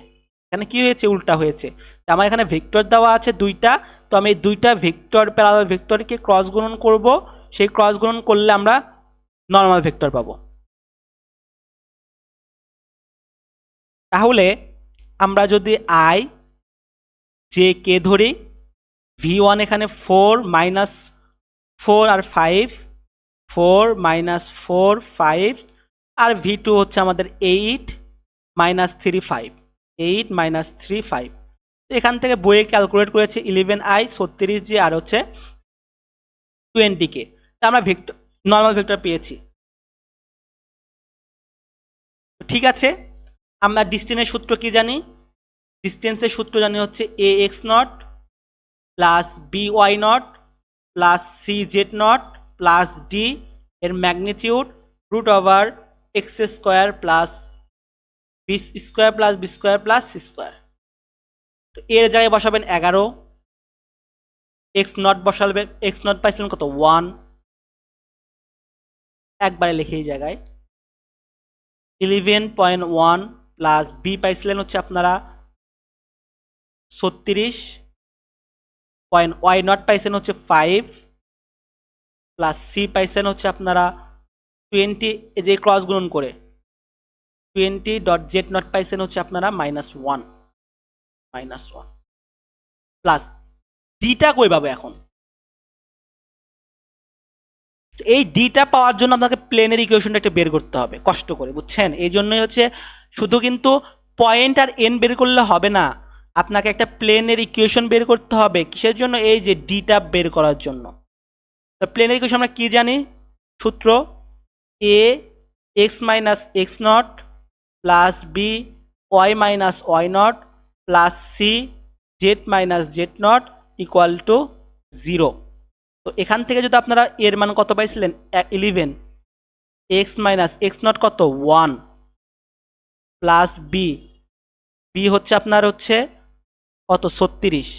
এখানে কি হয়েছে? উল্টা হয়েছে। আমার এখানে ভেক্টর দেওয়া আছে দুইটা, তো আমি এই দুইটা ভেক্টর প্যারালাল ভেক্টরকে ক্রস গুণন করব। সেই ক্রস গুণন করলে আমরা নর্মাল ভেক্টর পাবো। তাহলে আমরা যদি আই জে কে ধরি, v1 এখানে 4 মাইনাস 4 আর 5, 4 মাইনাস 4 5, আর v2 হচ্ছে আমাদের 8 মাইনাস 3 5, 8 মাইনাস 3 5। এখান থেকে বইয়ে ক্যালকুলেট করেছি 11i 36j আর হচ্ছে 20k। তা আমরা ভেক্টর নর্মাল ভেক্টর পেয়েছি। ঠিক আছে, আমরা ডিস্টেন্সের সূত্র কি জানি? ডিস্টেন্সের সূত্র জানি হচ্ছে a x not plus B why not plus C z nought plus D এর magnitude root over x square plus B square plus B square plus C square. তো এর জায়গায় বসাবেন 11, এক্স নট বসাবেন, এক্স নট পাইছিলেন কত? 1, একবারে লিখে এই জায়গায় 11.1 প্লাস বি পাইছিলেন হচ্ছে আপনারা 36 পয়েন্ট, ওয়াই নট পাইছেন হচ্ছে 5 প্লাস সি পাইছেন হচ্ছে আপনারা 20, এই যে ক্রস গুণন করে 20 ডট জেড নট পাইছেন হচ্ছে আপনারা -1 প্লাস ডিটা কই পাবো এখন? এই ডিটা পাওয়ার জন্য আপনাকে প্লেনের ইকুয়েশনটা একটু বের করতে হবে কষ্ট করে, বুঝছেন? এই জন্যই হচ্ছে শুধু কিন্তু পয়েন্ট আর এন বের করলে হবে না, আপনাকে একটা প্লেনের ইকুয়েশন বের করতে হবে। কিসের জন্য? এই যে ডিটা বের করার জন্য। প্লেনের ইকুয়েশন আমরা কি জানি? সূত্র a x minus x not plus B Y minus why not plus C Z minus z nought equal to 0। তো এখান থেকে যদি আপনারা এর মান কত পাইছিলেন? 11, এক্স মাইনাস এক্স নট কত? 1 প্লাস বি, বি হচ্ছে আপনার হচ্ছে কত? 36,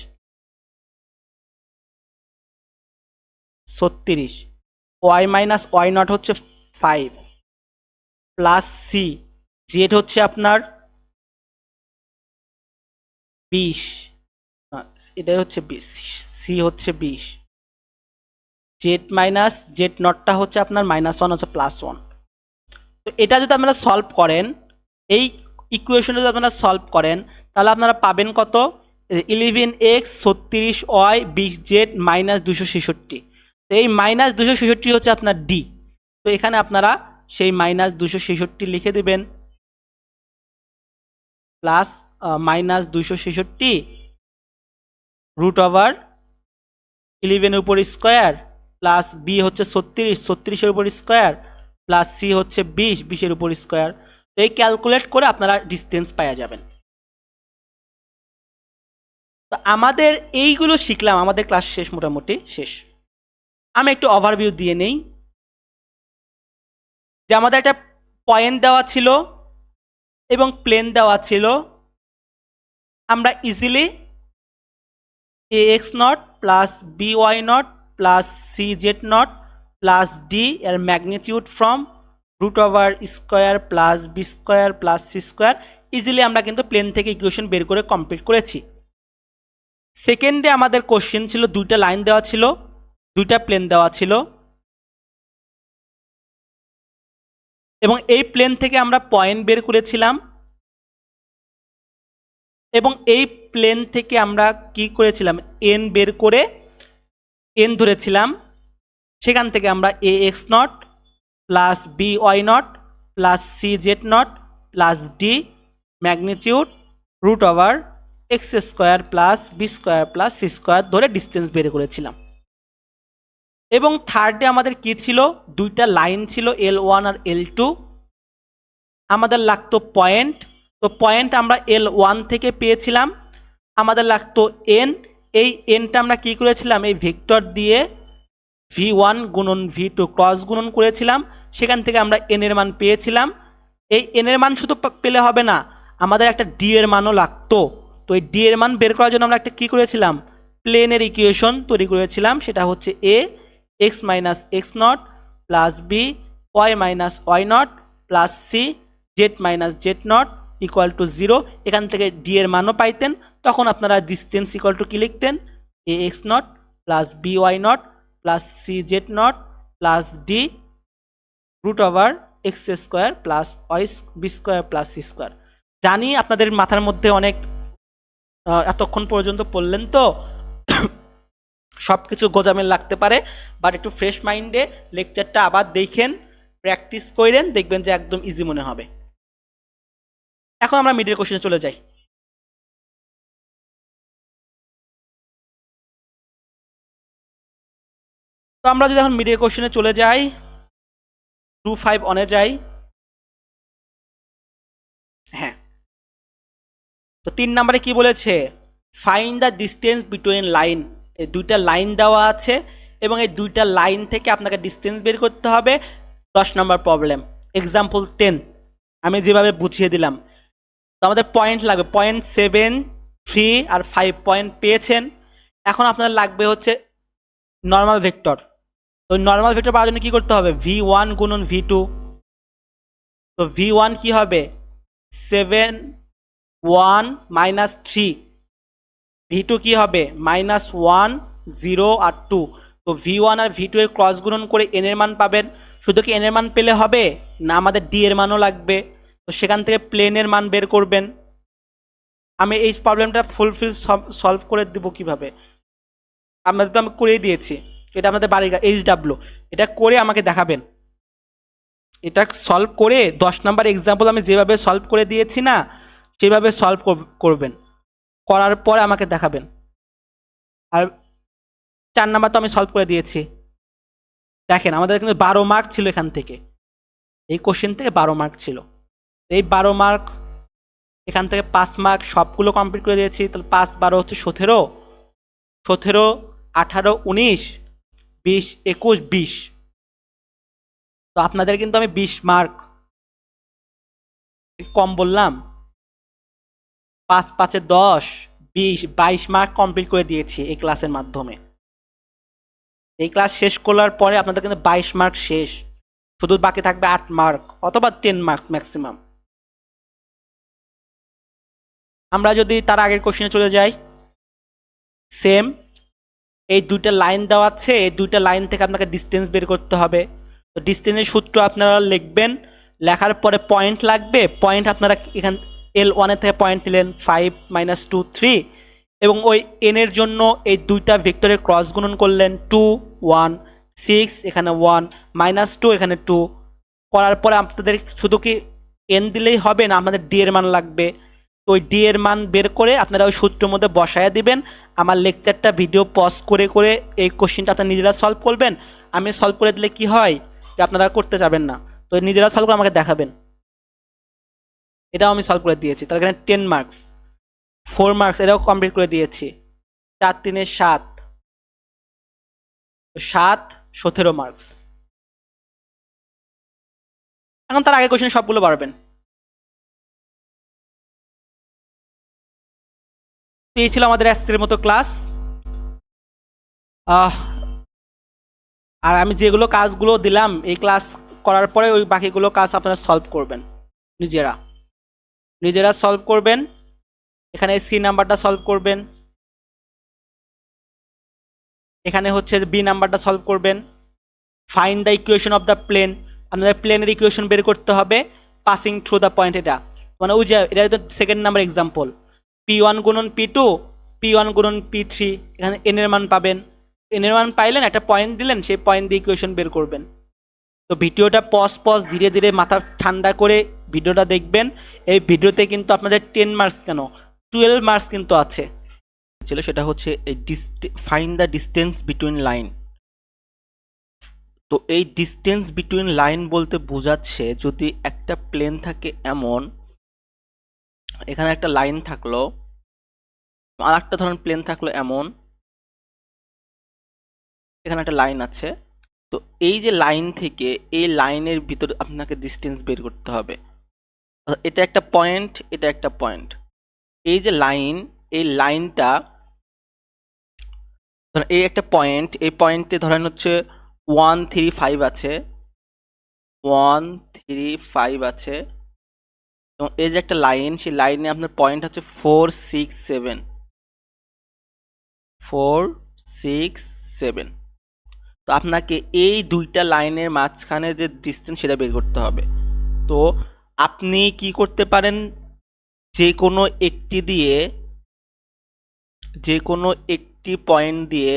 ওয়াই মাইনাস ওয়াই নট হচ্ছে 5 প্লাস সি, জেড হচ্ছে আপনার 20, এটাই হচ্ছে 20, সি হচ্ছে 20, জেড মাইনাস জেড নটটা হচ্ছে আপনার -1 হচ্ছে +1। তো এটা যদি আপনারা সলভ করেন, এই ইকুয়েশনে যদি আপনারা সলভ করেন তাহলে আপনারা পাবেন কত? 11x 36y 20z -266। তো এই -266 হচ্ছে আপনার ডি। তো এখানে আপনারা সেই -266 লিখে দেবেন প্লাস -266 রুট ওভার 11 এর উপর স্কোয়ার প্লাস বি হচ্ছে 36, 36-এর উপর স্কোয়ার প্লাস সি হচ্ছে 20, 20-এর উপর স্কোয়ার। তো এই ক্যালকুলেট করে আপনারা ডিস্টেন্স পাওয়া যাবেন। তো আমাদের এইগুলো শিখলাম, আমাদের ক্লাস শেষ, মোটামুটি শেষ। আমি একটু ওভারভিউ দিয়ে নেই যে আমাদের একটা পয়েন্ট দেওয়া ছিল এবং প্লেন দেওয়া ছিল। আমরা easily a x not plus B why not plus C z nought plus D এর magnitude from root over square plus B square plus C square. Easily আমরা কিন্তু প্লেন থেকে ইকুয়েশন বের করে কমপ্লিট করেছি। সেকেন্ডে আমাদের কোশ্চেন ছিল, দুইটা লাইন দেওয়া ছিল, দুইটা প্লেন দেওয়া ছিল, এবং এই প্লেন থেকে আমরা পয়েন্ট বের করেছিলাম, এবং এই প্লেন থেকে আমরা কি করেছিলাম, এন বের করে এন ধরেছিলাম। সেখান থেকে আমরা a x not plus B why not plus C z nought plus d magnitude root over x square plus B square plus C square ধরে ডিস্টেন্স বের করেছিলাম। এবং থার্ডে আমাদের কি ছিল, দুইটা লাইন ছিল L1 আর L2, আমাদের লাগতো পয়েন্ট। তো পয়েন্ট আমরা L1 থেকে পেয়েছিলাম, আমাদের লাগতো এন। এই এনটা আমরা কি করেছিলাম, এই ভেক্টর দিয়ে V1 গুণন V2 ক্রস গুণন করেছিলাম, সেখান থেকে আমরা এন এর মান পেয়েছিলাম। এই এন এর মান শুধু পেলে হবে না, আমাদের একটা ডি এর মানও লাগতো। তো এই ডি এর মান বের করার জন্য আমরা একটা কী করেছিলাম, প্লেনের ইকুয়েশন তৈরি করেছিলাম। সেটা হচ্ছে a x minus x not plus B Y minus why not plus C Z minus z nought equal to 0। এখান থেকে ডি এর মানও পাইতেন, তখন আপনারা ডিস্টেন্স ইকুয়াল টু কী লিখতেন, a x not plus B why not plus C z nought plus d root over x square plus y b square plus C square. জানি আপনাদের মাথার মধ্যে অনেক এতক্ষণ পর্যন্ত পড়লেন তো সব কিছু গোজামেল লাগতে পারে, বাট একটু ফ্রেশ মাইন্ডে লেকচারটা আবার দেখেন, প্র্যাকটিস করেন, দেখবেন যে একদম ইজি মনে হবে। এখন আমরা মিডের কোশ্চেনে চলে যাই। তো আমরা যদি এখন মিডের কোশ্চেনে চলে যাই, 2.5 অনে যাই। হ্যাঁ, তো 3 নম্বরে কি বলেছে, find the distance between line. এই দুইটা লাইন দেওয়া আছে এবং এই দুইটা লাইন থেকে আপনাকে ডিস্টেন্স বের করতে হবে। 10 নম্বর প্রবলেম, এক্সাম্পল 10 আমি যেভাবে বুঝিয়ে দিলাম। তো আমাদের পয়েন্ট লাগবে, 0.7, 3 আর 5 পয়েন্ট পেয়েছেন। এখন আপনার লাগবে হচ্ছে নর্মাল ভেক্টর। তো নর্মাল ভেক্টর পাওয়ার জন্য কী করতে হবে, V1 গুণন V2। তো V1 কি হবে, 7 1 মাইনাস 3, V2 কি হবে -1 0 আর 2। তো V1 আর V2 এর ক্রস গুণন করে এন এর মান পাবেন। শুধু কি এন এর মান পেলে হবে না, আমাদের ডি এর মানও লাগবে। তো সেখান থেকে প্লেনের মান বের করবেন। আমি এই প্রবলেমটা ফুলফিল সলভ করে দেবো কিভাবে, আপনাদের তো আমি করেই দিয়েছি। এটা আপনাদের বাড়ির HW, এটা করে আমাকে দেখাবেন। এটা সলভ করে 10 নাম্বার এক্সাম্পল আমি যেভাবে সলভ করে দিয়েছি না, সেভাবে সলভ করবেন, করার পরে আমাকে দেখাবেন। আর 4 নাম্বার তো আমি সলভ করে দিয়েছি। দেখেন আমাদের কিন্তু 12 মার্ক ছিল এখান থেকে, এই কোশ্চেন থেকে 12 মার্ক ছিল। এই 12 মার্ক, এখান থেকে 5 মার্ক, সবগুলো কমপ্লিট করে দিয়েছি। তাহলে 5 12 হচ্ছে 17, 17 18 19 20 21 20। তো আপনাদের কিন্তু আমি 20 মার্ক কম বললাম, 5 5 10 20 22 মার্ক কমপ্লিট করে দিয়েছি এই ক্লাসের মাধ্যমে। এই ক্লাস শেষ করার পরে আপনাদের কিন্তু 22 মার্ক শেষ, শুধু বাকি থাকবে 8 মার্ক অথবা 10 মার্কস ম্যাক্সিমাম। আমরা যদি তার আগের কোশ্চেনে চলে যাই, সেম এই দুইটা লাইন দেওয়া আছে, এই দুইটা লাইন থেকে আপনাকে ডিস্টেন্স বের করতে হবে। তো ডিস্টেন্সের সূত্র আপনারা লিখবেন, লেখার পরে পয়েন্ট লাগবে। পয়েন্ট আপনারা এখান L1 থেকে পয়েন্ট নিলেন 5 - 2 3, এবং ওই এন এর জন্য এই দুইটা ভেক্টরের ক্রস গুণন করলেন 2 1 6, এখানে 1 -2 এখানে 2, করার পরে আপনাদের শুধু কি এন দিলেই হবে না, আপনাদের ডি এর মান লাগবে। তো ওই ডি এর মান বের করে আপনারা ওই সূত্রের মধ্যে বসায় দিবেন। আমার লেকচারটা ভিডিও পজ করে করে এই কোশ্চেনটা আপনারা নিজেরা সলভ করবেন। আমি সলভ করে দিলে কি হয় যে আপনারা করতে যাবেন না, তো নিজেরা সলভ করে আমাকে দেখাবেন। এটাও আমি সলভ করে দিয়েছি। তাহলে এখানে 10 মার্কস, 4 মার্কস এটাও কমপ্লিট করে দিয়েছি। 4 3 7, 7 17 মার্কস। এখন তার আগের কোশ্চেন সবগুলো পারবেন। এই ছিল আমাদের আজকের মতো ক্লাস। আহ, আর আমি যেগুলো কাজগুলো দিলাম এই ক্লাস করার পরে ওই বাকিগুলো কাজ আপনারা সলভ করবেন নিজেরা নিজেরা সলভ করবেন। এখানে সি নাম্বারটা সলভ করবেন, এখানে হচ্ছে বি নাম্বারটা সলভ করবেন। Find the equation of the plane, আপনাদের প্লেনের ইকুয়েশন বের করতে হবে পাসিং থ্রু দ্য পয়েন্ট। এটা মানে ওই যে এটা সেকেন্ড নাম্বার এক্সাম্পল, P1 গুণন P2, P1 গুণন P3, এখানে এন এর মান পাবেন। এন এর মান পাইলেন, একটা পয়েন্ট দিলেন, সেই পয়েন্ট দিয়ে ইকুয়েশন বের করবেন। তো ভিডিওটা পজ ধীরে ধীরে মাথা ঠান্ডা করে ভিডিওটা দেখবেন। এই ভিডিওতে কিন্তু আপনাদের 10 মার্কস কেন 12 মার্কস কিন্তু আছে ছিল, সেটা হচ্ছে এই find the distance between line. তো এই ডিস্টেন্স বিটুইন লাইন বলতে বোঝাচ্ছে যদি একটা প্লেন থাকে এমন, এখানে একটা লাইন থাকলো, আর একটা ধরুন প্লেন থাকলো এমন, এখানে একটা লাইন আছে। তো এই যে লাইন থেকে এই লাইনের ভিতরে আপনাকে ডিস্টেন্স বের করতে হবে। এটা একটা পয়েন্ট, এটা একটা পয়েন্ট। এই যে লাইন, এই লাইনটা ধরেন এই একটা পয়েন্ট, এই পয়েন্টে ধরেন হচ্ছে 135 আছে, 135 আছে, এবং এই যে একটা লাইন, সেই লাইনে আপনার পয়েন্ট হচ্ছে 467, 467। তো আপনাকে এই দুইটা লাইনের মাঝখানে যে ডিস্টেন্স সেটা বের করতে হবে। তো আপনি কি করতে পারেন, যে কোনো একটি দিয়ে, যে কোনো একটি পয়েন্ট দিয়ে,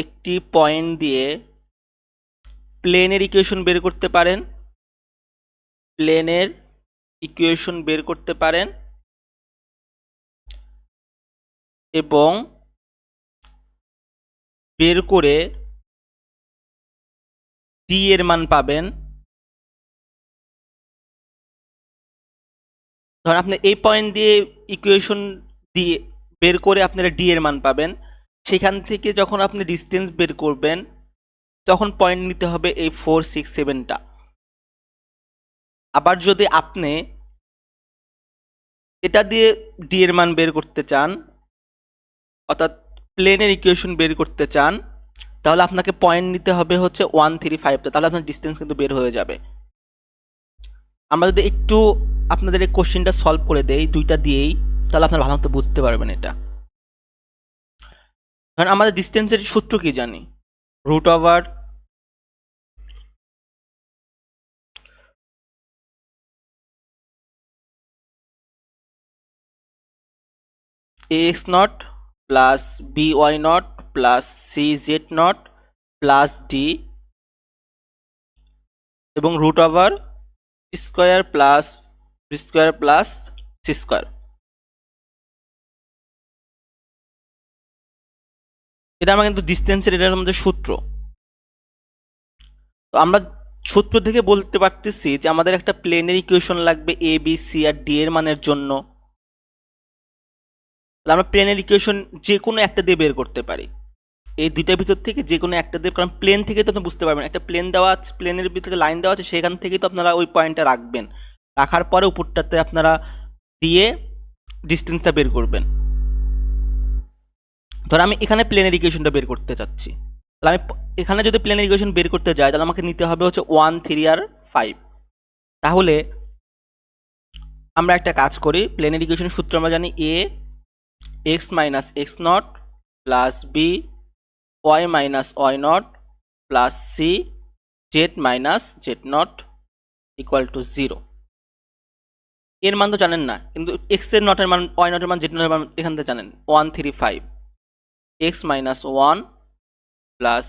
একটি পয়েন্ট দিয়ে প্লেনের ইকুয়েশন বের করতে পারেন, প্লেনের ইকুয়েশন বের করতে পারেন, এবং বের করে ডি এর মান পাবেন। ধরুন আপনি এই পয়েন্ট দিয়ে ইকুয়েশন দিয়ে বের করে আপনারা ডি এর মান পাবেন। সেখান থেকে যখন আপনি ডিস্টেন্স বের করবেন তখন পয়েন্ট নিতে হবে এই 467টা। আবার যদি আপনি এটা দিয়ে ডি এর মান বের করতে চান, অর্থাৎ প্লেনের ইকুয়েশন বের করতে চান, তাহলে আপনাকে পয়েন্ট নিতে হবে হচ্ছে 135টা, তাহলে আপনার ডিস্টেন্স কিন্তু বের হয়ে যাবে। আমরা যদি একটু আপনাদের এই কোশ্চেনটা সলভ করে দেই দুইটা দিয়েই, তাহলে আপনারা ভালো মতো বুঝতে পারবেন এটা। কারণ আমাদের ডিস্টেন্সের সূত্র কি জানি, root over ax naught plus by naught plus cz naught plus d, এবং root over square plus B square plus C square. এটা আমরা কিন্তু ডিস্টেন্সের এটার মধ্যে সূত্র। তো আমরা সূত্র থেকে বলতে পারতেছি যে আমাদের একটা প্লেনের ইকুয়েশন লাগবে এ বি সি আর ডি এর মানের জন্য। আমরা প্লেনের ইকুয়েশন যে কোনো একটা দিয়ে বের করতে পারি, এই দুইটার ভিতর থেকে যে কোনো একটা দিয়ে, কারণ প্লেন থেকে তো আপনি বুঝতে পারবেন একটা প্লেন দেওয়া আছে, প্লেনের ভিতরে লাইন দেওয়া আছে, সেখান থেকেই তো আপনারা ওই পয়েন্টটা রাখবেন, রাখার পরে উপরটাতে আপনারা দিয়ে ডিস্টেন্সটা বের করবেন। ধর আমি এখানে প্লেনের ইকুয়েশনটা বের করতে চাচ্ছি, তাহলে আমি এখানে যদি প্লেনের ইকুয়েশন বের করতে যাই তাহলে আমাকে নিতে হবে হচ্ছে 1, 3 আর 5। তাহলে আমরা একটা কাজ করি, প্লেনের ইকুয়েশনের সূত্র আমরা জানি a x minus x not plus B Y minus why not plus C Z minus z nought equal to 0। এর মান তো জানেন না, কিন্তু এক্স এর নটের মান, ওয়াই নটের মান, জেড নটের মান এখান থেকে জানেন। 135 x minus 1 plus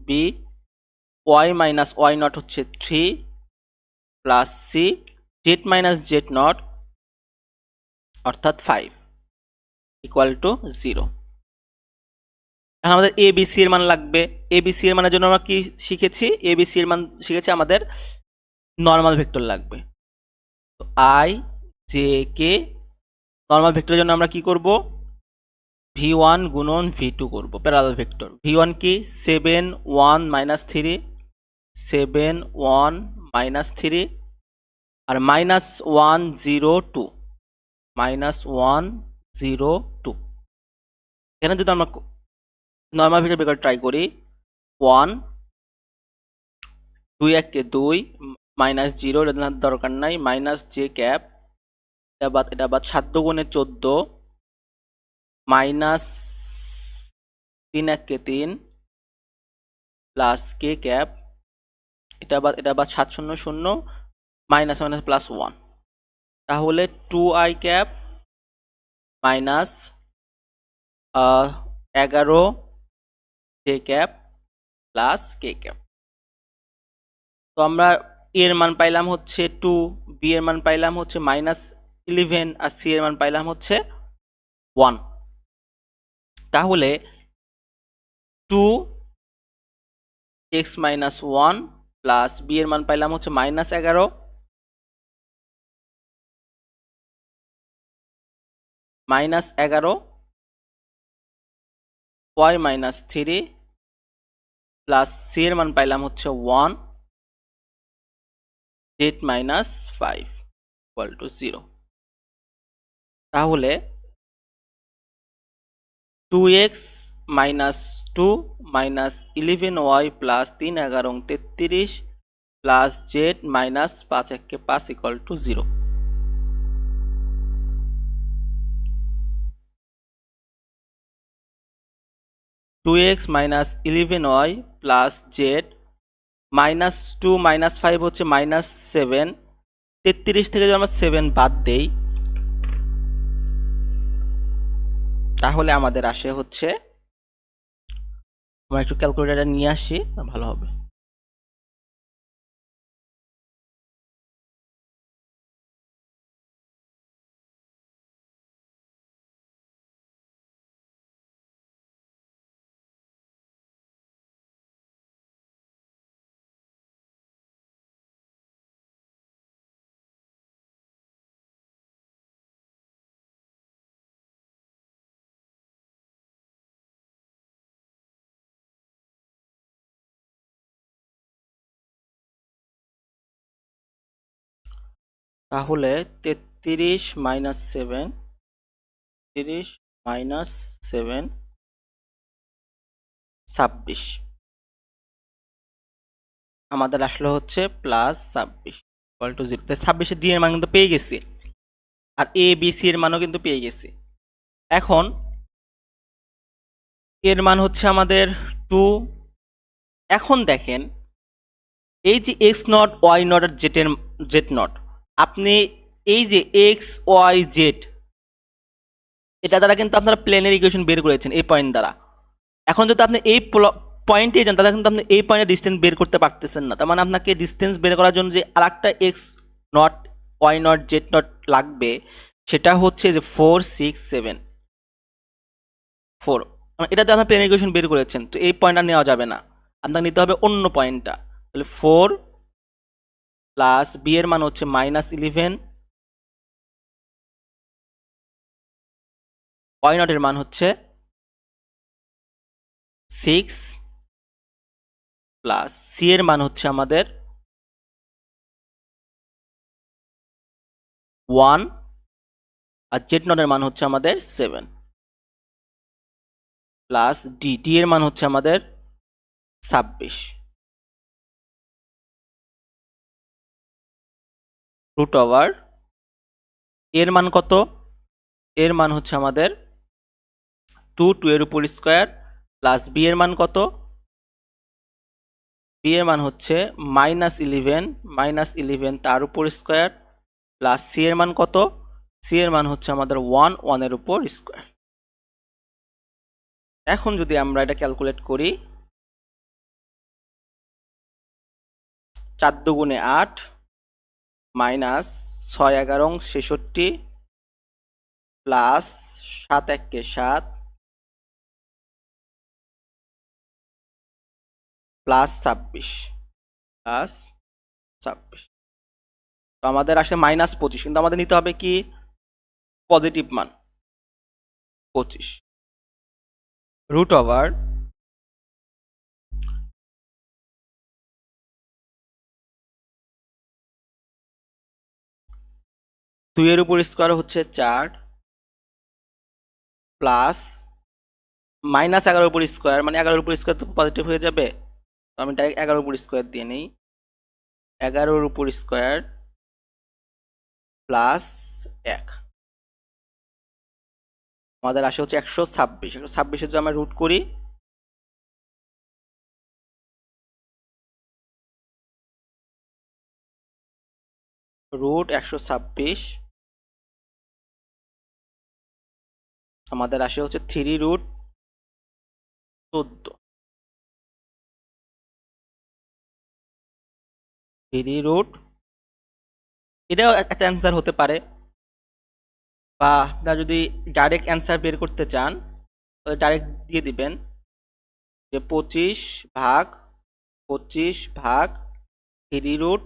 B Y minus Y naught হচ্ছে 3 plus C Z minus Z naught অর্থাৎ 5 ইকুয়াল টু 0। এখন আমাদের এ বি সি এর মান লাগবে। এ বি সি এর মানের জন্য আমরা কি শিখেছি, এ বি সি এর মান শিখেছি আমাদের নর্মাল ভেক্টর লাগবে। তো আই জে কে নর্মাল ভেক্টরের জন্য আমরা কি করব, v1 গুণন v2 করব, প্যারালাল ভেক্টর। v1 কি 7 1 মাইনাস 3, 7 1 মাইনাস 3 আর মাইনাস 1 0 2, মাইনাস 1 0 2। এখানে যদি আমরা নর্মাল ভেক্টর বের করে ট্রাই করি, 1 2 1 2 মাইনাস 0, এটা দরকার নাই, মাইনাস জে ক্যাপ, এটা বাদ 7 দুগুণে 14, মাইনাস 3 1 3 প্লাস কে ক্যাপ, এটা বাদ 7 0 0, মাইনাস মাইনাস প্লাস 1, তাহলে 2i cap minus 11 j cap plus k cap. তো আমরা এর মান পাইলাম হচ্ছে 2, বি এর মান পাইলাম হচ্ছে -11, আর সি এর মান পাইলাম হচ্ছে 1। তাহলে 2x - 1 প্লাস বি এর মান পাইলাম হচ্ছে -11, -11 y - 3 প্লাস সি এর মান পাইলাম হচ্ছে 1 z - 5 = 0। তাহলে 2x - 2 - 11y plus 3 11 33 plus z - 5 1 5 = 0। 2x - 11y plus z -2 -5 হচ্ছে -7, 33 থেকে যদি আমরা 7 বাদ দেই তাহলে আমাদের আসে হচ্ছে, আমরা একটু ক্যালকুলেটরটা নিয়ে আসি ভালো হবে। তাহলে 33 - 7, 30 - 7 26, আমাদের আসলে হচ্ছে +26 = 0। তাই 26 এর ডি এর মান কিন্তু পেয়ে গেছি, আর এ বি সি এর মানও কিন্তু পেয়ে গেছি। এখন এর মান হচ্ছে আমাদের 2। এখন দেখেন এই যে এক্স নট ওয়াই নট আর জেড নট, আপনি এই যে এক্স ওয়াই জেড, এটা দ্বারা কিন্তু আপনারা প্লেনের ইকুয়েশন বের করেছেন এই পয়েন্ট দ্বারা। এখন যদি আপনি এই পয়েন্টে যান তাহলে কিন্তু আপনি এই পয়েন্টে ডিস্টেন্স বের করতে পারতেছেন না। তার মানে আপনাকে ডিস্টেন্স বের করার জন্য যে আর একটা x not why not Z naught লাগবে, সেটা হচ্ছে যে 4 6 7 4। এটাতে আপনার প্লেনের ইকুয়েশন বের করেছেন, তো এই পয়েন্টটা নেওয়া যাবে না, আপনাকে নিতে হবে অন্য পয়েন্টটা। তাহলে 4 প্লাস বি এর মান হচ্ছে -11, ওয়াই নট এর মান হচ্ছে 6 প্লাস সি এর মান হচ্ছে আমাদের 1, আর জেড নট এর মান হচ্ছে আমাদের 7 প্লাস ডি এর মান হচ্ছে আমাদের 26 রুট ওভার এর মান কত, এর মান হচ্ছে আমাদের 2 এর উপর স্কোয়ার প্লাস বি এর মান কত, বি এর মান হচ্ছে -11 তার উপর স্কোয়ার প্লাস সি এর মান কত, সি এর মান হচ্ছে আমাদের 1 এর উপর স্কোয়ার। এখন যদি আমরা এটা ক্যালকুলেট করি, 4 দুগুণে 8 মাইনাস 6 11 66 প্লাস 7 1 7 প্লাস 26 প্লাস 26, তো আমাদের আসে -25, কিন্তু আমাদের নিতে হবে কি পজিটিভ মান 25 রুট ওভার 2 এর উপর স্কোয়ার হচ্ছে 4 প্লাস মাইনাস 11 উপর স্কোয়ার, মানে 11 উপর স্কোয়ার তো পজিটিভ হয়ে যাবে, তো আমি ডাইরেক্ট 11 উপর স্কোয়ার দিয়ে নিই। 11 উপর স্কোয়ার প্লাস 1, আমাদের আসে হচ্ছে 126। 126-এর যদি আমরা রুট করি, রুট 126 আমাদের আসে হচ্ছে 3√14। 3 এটাও একটা অ্যান্সার হতে পারে, বা আপনারা যদি ডাইরেক্ট অ্যান্সার বের করতে চান তাহলে ডাইরেক্ট দিয়ে দিবেন যে 25/25 3√14।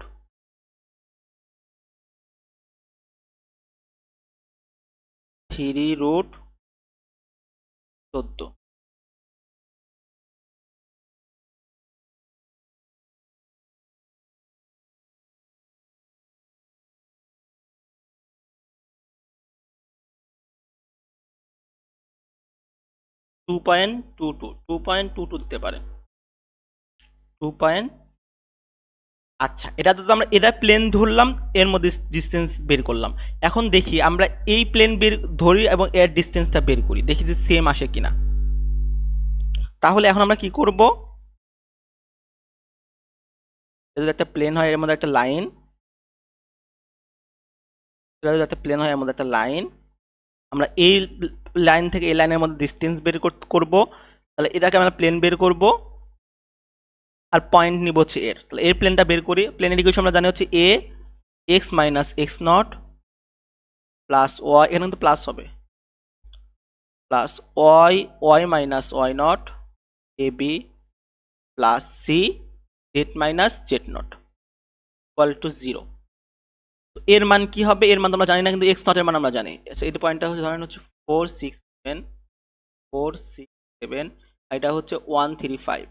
2.22, 2.22 দিতে পারেন, 2. আচ্ছা, এটা তো আমরা এটা প্লেন ধরলাম, এর মধ্যে ডিস্টেন্স বের করলাম। এখন দেখি আমরা এই প্লেন বের ধরি এবং এর ডিস্টেন্সটা বের করি, দেখি যে সেম আসে কিনা। তাহলে এখন আমরা কি করব, এটা যদি একটা প্লেন হয় এর মধ্যে একটা লাইন, এটা যদি একটা প্লেন হয় এর মধ্যে একটা লাইন, আমরা এই লাইন থেকে এই লাইনের মধ্যে ডিস্টেন্স বের করব, তাহলে এটাকে আমরা প্লেন বের করব আর পয়েন্ট নিব হচ্ছে এর। তাহলে এর প্লেনটা বের করি, প্লেনের ইকুয়েশন আমরা জানি হচ্ছে a x minus x not plus y, এখানে কিন্তু প্লাস হবে, plus y y minus Y naught a b plus C Z minus z nought equal to 0। এর মান কি হবে, এর মান তো আমরা জানি না, কিন্তু এক্স নটের মান আমরা জানি। আচ্ছা, এই পয়েন্টটা হচ্ছে ধরেন হচ্ছে 467, এটা হচ্ছে 135।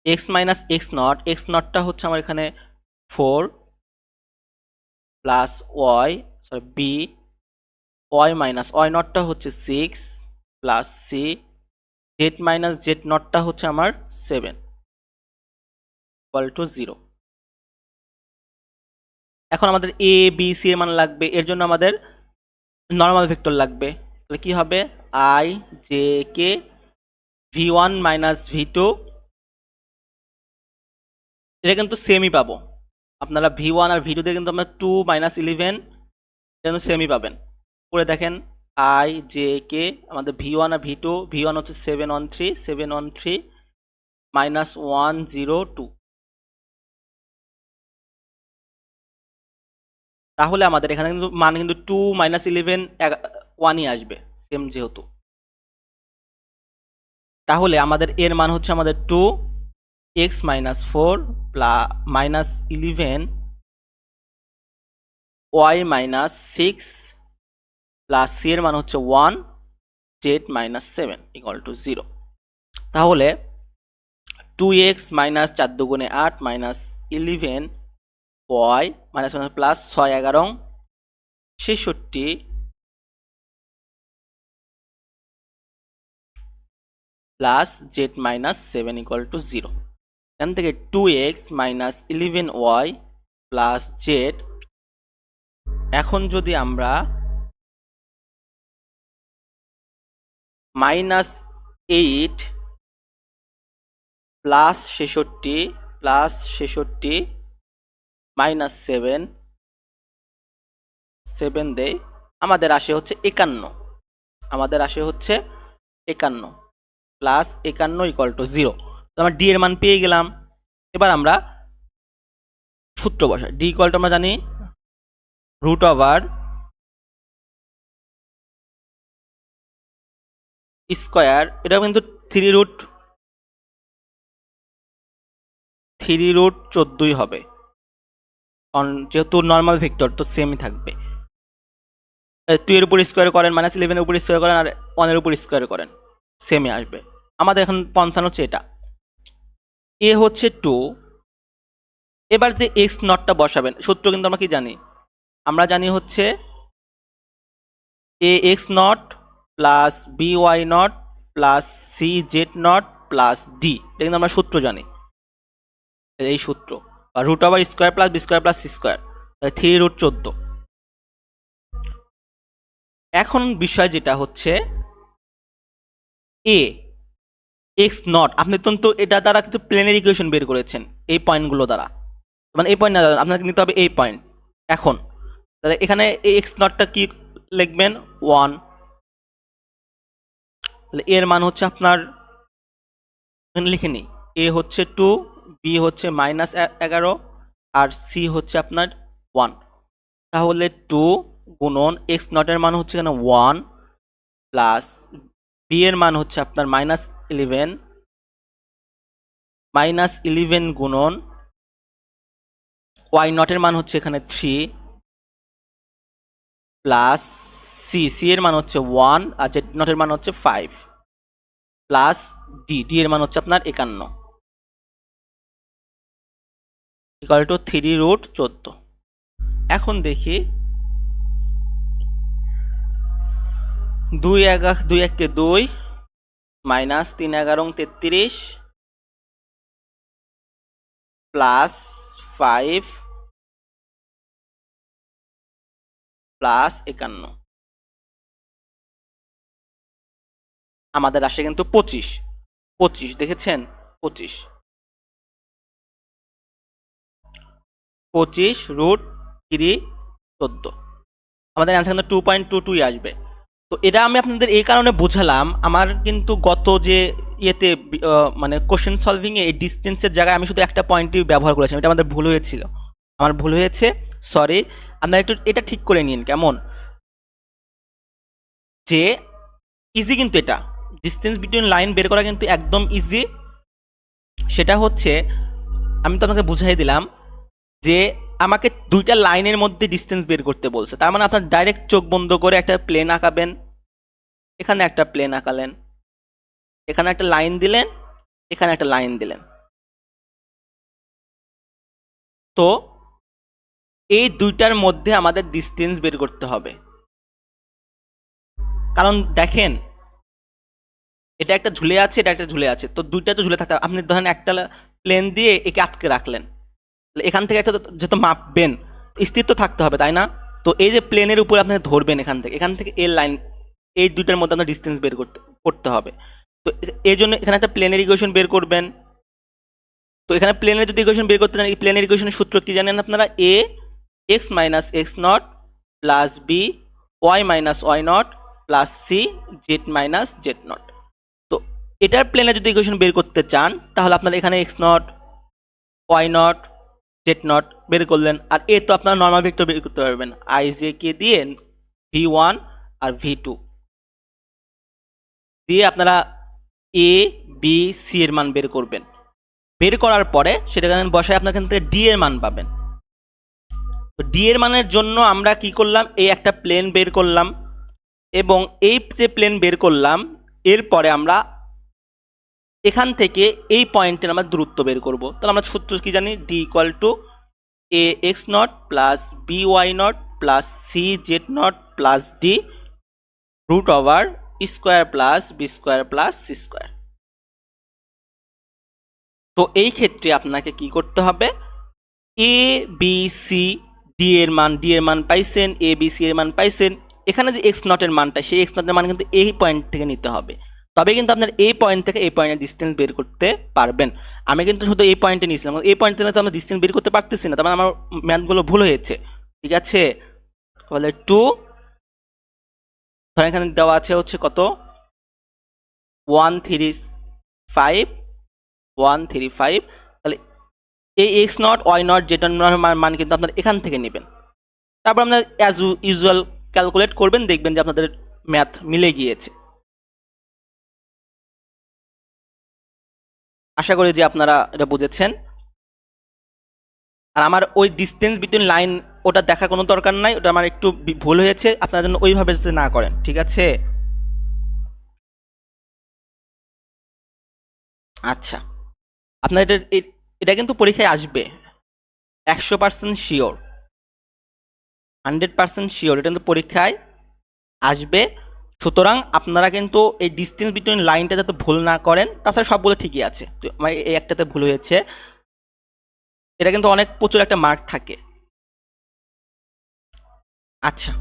এক্স মাইনাস এক্স নটটা হচ্ছে আমার এখানে 4 plus y, sorry b, Y minus y নটটা হচ্ছে 6 plus C, Z minus z নটটা হচ্ছে আমার 7 ইকুয়াল টু 0। এখন আমাদের এ বি সি এর মান লাগবে, এর জন্য আমাদের নর্মাল ভেক্টর লাগবে। তাহলে কি হবে, I J K v1 minus v2, এটা কিন্তু সেমই পাবো। আপনারা v1 আর v2 দিয়ে কিন্তু আমরা 2 মাইনাস 11 এটা কিন্তু সেমই পাবেন। করে দেখেন আই জে কে আমাদের v1 আর v2, v1 হচ্ছে 713 মাইনাস 102, তাহলে আমাদের এখানে কিন্তু মান কিন্তু 2 মাইনাস 11 1ই আসবে সেম যেহেতু। তাহলে আমাদের এর মান হচ্ছে আমাদের 2 x minus 4 minus 11 y minus 6 plus c এর মান হচ্ছে 1 জেড মাইনাস 7 ইকুয়াল টু 0। তাহলে 2x মাইনাস 4 দুগুণে 8 minus 11 y minus plus 6 11 66 plus z minus 7 equal to 0। এখান থেকে 2x minus 11 Y plus Z, এখন যদি আমরা মাইনাস 8 প্লাস 66 মাইনাস 7 দেয়, আমাদের আসে হচ্ছে 51, আমাদের আসে হচ্ছে 51 প্লাস 51 ইকুয়াল টু 0। তো আমরা ডি এর মান পেয়ে গেলাম। এবার আমরা সূত্র বসাই, ডি ইকুয়াল টু আমরা জানি রুট ওভার স্কোয়ার, এটা কিন্তু 3√14 হবে, কারণ যেহেতু নর্মাল ভেক্টর তো সেমই থাকবে। 2 এর উপর স্কোয়ার করেন, মাইনাস 11 এর উপর স্কোয়ার করেন, আর 1 এর উপর স্কোয়ার করেন, সেমই আসবে। আমাদের এখন 55 হচ্ছে এটা, এ হচ্ছে 2। এবার যে এক্স নটটা বসাবেন, সূত্র কিন্তু আমরা কি জানি, আমরা জানি হচ্ছে a x not plus B why not plus C z nought plus d, এটা কিন্তু আমরা সূত্র জানি, এই সূত্র, root over square plus B square plus C square, 3√14। এখন বিষয় যেটা হচ্ছে এ এক্স নট, আপনি তো এটা দ্বারা কিন্তু প্লেনের ইকুয়েশন বের করেছেন এই পয়েন্টগুলো দ্বারা, মানে এই পয়েন্ট না, আপনাকে নিতে হবে এই পয়েন্ট। এখন তাহলে এখানে এই এক্স নটটা কি লিখবেন, 1, তাহলে এর মান হচ্ছে আপনার লিখে নিই, এ হচ্ছে 2, বি হচ্ছে -11 আর সি হচ্ছে আপনার 1। তাহলে 2 গুণন এক্স নটের মান হচ্ছে এখানে 1 প্লাস বি এর মান হচ্ছে আপনার -11, -11 গুণন ওয়াই নটের মান হচ্ছে এখানে 3 প্লাস সি এর মান হচ্ছে 1 আর জেড নটের মান হচ্ছে 5 প্লাস ডি এর মান হচ্ছে আপনার 51 ইকুয়াল টু 3√14। এখন দেখি 2 1 2 -3 11 33 প্লাস 5 প্লাস 51, আমাদের আসে কিন্তু 25 দেখেছেন, 25√314, আমাদের অ্যান্সার কিন্তু 2.22 আসবে। তো এটা আমি আপনাদের এই কারণে বোঝালাম, আমার কিন্তু গত যে ইয়েতে মানে কোশ্চেন সলভিংয়ে এই ডিস্টেন্সের জায়গায় আমি শুধু একটা পয়েন্টই ব্যবহার করেছিলাম, এটা আমাদের ভুল হয়েছিল, আমার ভুল হয়েছে, সরি। আপনারা একটু এটা ঠিক করে নিন কেমন, যে ইজি কিন্তু এটা ডিস্টেন্স বিটুইন লাইন বের করা কিন্তু একদম ইজি। সেটা হচ্ছে আমি তো আপনাকে বুঝাই দিলাম যে আমাকে দুইটা লাইনের মধ্যে ডিস্টেন্স বের করতে বলছে, তার মানে আপনার ডাইরেক্ট চোখ বন্ধ করে একটা প্লেন আঁকাবেন, এখানে একটা প্লেন আঁকালেন, এখানে একটা লাইন দিলেন, এখানে একটা লাইন দিলেন। তো এই দুইটার মধ্যে আমাদের ডিস্টেন্স বের করতে হবে, কারণ দেখেন এটা একটা ঝুলে আছে, এটা একটা ঝুলে আছে, তো দুইটা তো ঝুলে থাকতে, আপনি ধরেন একটা প্লেন দিয়ে একে আটকে রাখলেন, এখান থেকে একটা যেহেতু মাপবেন স্থির তো থাকতে হবে, তাই না? তো এই যে প্লেনের উপরে আপনি ধরবেন, এখান থেকে এর লাইন, এই দুইটার মধ্যে আপনার ডিস্টেন্স বের করতে হবে। তো এই জন্য এখানে একটা প্লেনের ইকুয়েশন বের করবেন। তো এখানে প্লেনের যদি ইকুয়েশন বের করতে চান, এই প্লেনের ইকুয়েশনের সূত্র কি জানেন আপনারা, A x minus x not plus B Y minus why not plus C Z minus Z naught. তো এটার প্লেনে যদি ইকুয়েশন বের করতে চান তাহলে আপনারা এখানে x not why not Z naught বের করলেন, আর এ তো আপনারা নর্মাল ভেক্টর বের করতে পারবেন, আই জে কে দিয়ে v1 আর v2 দিয়ে আপনারা এ বি সি এর মান বের করবেন। বের করার পরে সেটা বসায় আপনার এখান থেকে ডি এর মান পাবেন। তো ডি এর মানের জন্য আমরা কি করলাম, এই একটা প্লেন বের করলাম, এবং এই যে প্লেন বের করলাম এরপরে আমরা এখান থেকে এই পয়েন্টের আমরা দূরত্ব বের করব। তাহলে আমরা সূত্র কি জানি, d equal to A x not plus B why not plus C z nought plus d root over square plus B square plus C square. তো এই ক্ষেত্রে আপনাকে কি করতে হবে, এ বি সি ডি এর মান পাইছেন, এ বি সি এর মান পাইছেন, এখানে যে এক্স নটের মানটা, সেই এক্স নটের মান কিন্তু এই পয়েন্ট থেকে নিতে হবে, তবে কিন্তু আপনার এই পয়েন্ট থেকে এই পয়েন্টের ডিস্টেন্স বের করতে পারবেন। আমি কিন্তু শুধু এই পয়েন্টে নিয়েছিলাম, এই পয়েন্ট থেকে তো আমরা ডিস্টেন্স বের করতে পারতেছি না, তার মানে আমার ম্যাথগুলো ভুল হয়েছে, ঠিক আছে। তাহলে 2 ধরেন এখানে দেওয়া আছে হচ্ছে কত, 135, তাহলে এই এক্স নট ওয়াই নট যেটার মান কিন্তু আপনার এখান থেকে নেবেন, তারপর আপনার অ্যাজ ইউজুয়াল ক্যালকুলেট করবেন, দেখবেন যে আপনাদের ম্যাথ মিলে গিয়েছে। আশা করি যে আপনারা এটা বুঝেছেন। আর আমার ওই ডিস্টেন্স বিটুইন লাইন ওটা দেখার কোনো দরকার নাই, ওটা আমার একটু ভুল হয়েছে, আপনারা যেন ওইভাবে যদি না করেন, ঠিক আছে। আচ্ছা, আপনার এটা কিন্তু পরীক্ষায় আসবে, 100% শিওর, 100% শিওর, এটা কিন্তু পরীক্ষায় আসবে। সুতরাং আপনারা কিন্তু এই ডিস্টেন্স বিটুইন লাইনটা যাতে ভুল না করেন, তাছাড়া সবগুলো ঠিকই আছে, তো আমার এই একটাতে ভুল হয়েছে, এটা কিন্তু অনেক প্রচুর একটা মার্ক থাকে। আচ্ছা,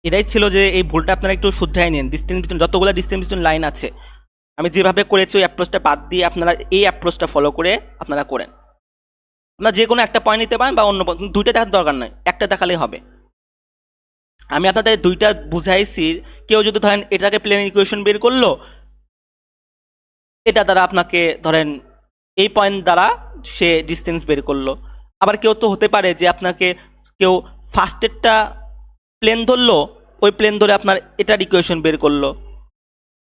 এটাই ছিল যে এই ভুলটা আপনারা একটু শুধরাই নিন। ডিস্টেন্স বিটুইন যতগুলো ডিস্টেন্স বিটুইন লাইন আছে, আমি যেভাবে করেছি ওই অ্যাপ্রোচটা বাদ দিয়ে আপনারা এই অ্যাপ্রোচটা ফলো করে আপনারা করেন। আপনারা যে কোনো একটা পয়েন্ট নিতে পারেন বা অন্য দুইটা দেখার দরকার নয়, একটা দেখালেই হবে। আমি আপনাদের দুইটা বুঝাইছি। কেউ যদি ধরেন এটাকে প্লেন ইকুয়েশন বের করলো, এটা দ্বারা আপনাকে ধরেন এই পয়েন্ট দ্বারা সে ডিস্টেন্স বের করলো। আবার কেউ তো হতে পারে যে আপনাকে কেউ ফার্স্টেরটা প্লেন ধরলো, ওই প্লেন ধরে আপনার এটার ইকুয়েশন বের করলো,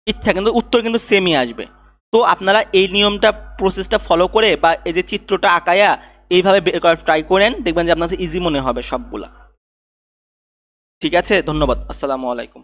ইচ্ছা কিন্তু উত্তর কিন্তু সেমই আসবে। তো আপনারা এই নিয়মটা প্রসেসটা ফলো করে বা এই যে চিত্রটা আঁকায়া এইভাবে বের করার ট্রাই করেন, দেখবেন যে আপনার ইজি মনে হবে সবগুলা। ঠিক আছে, ধন্যবাদ, আসসালামু আলাইকুম।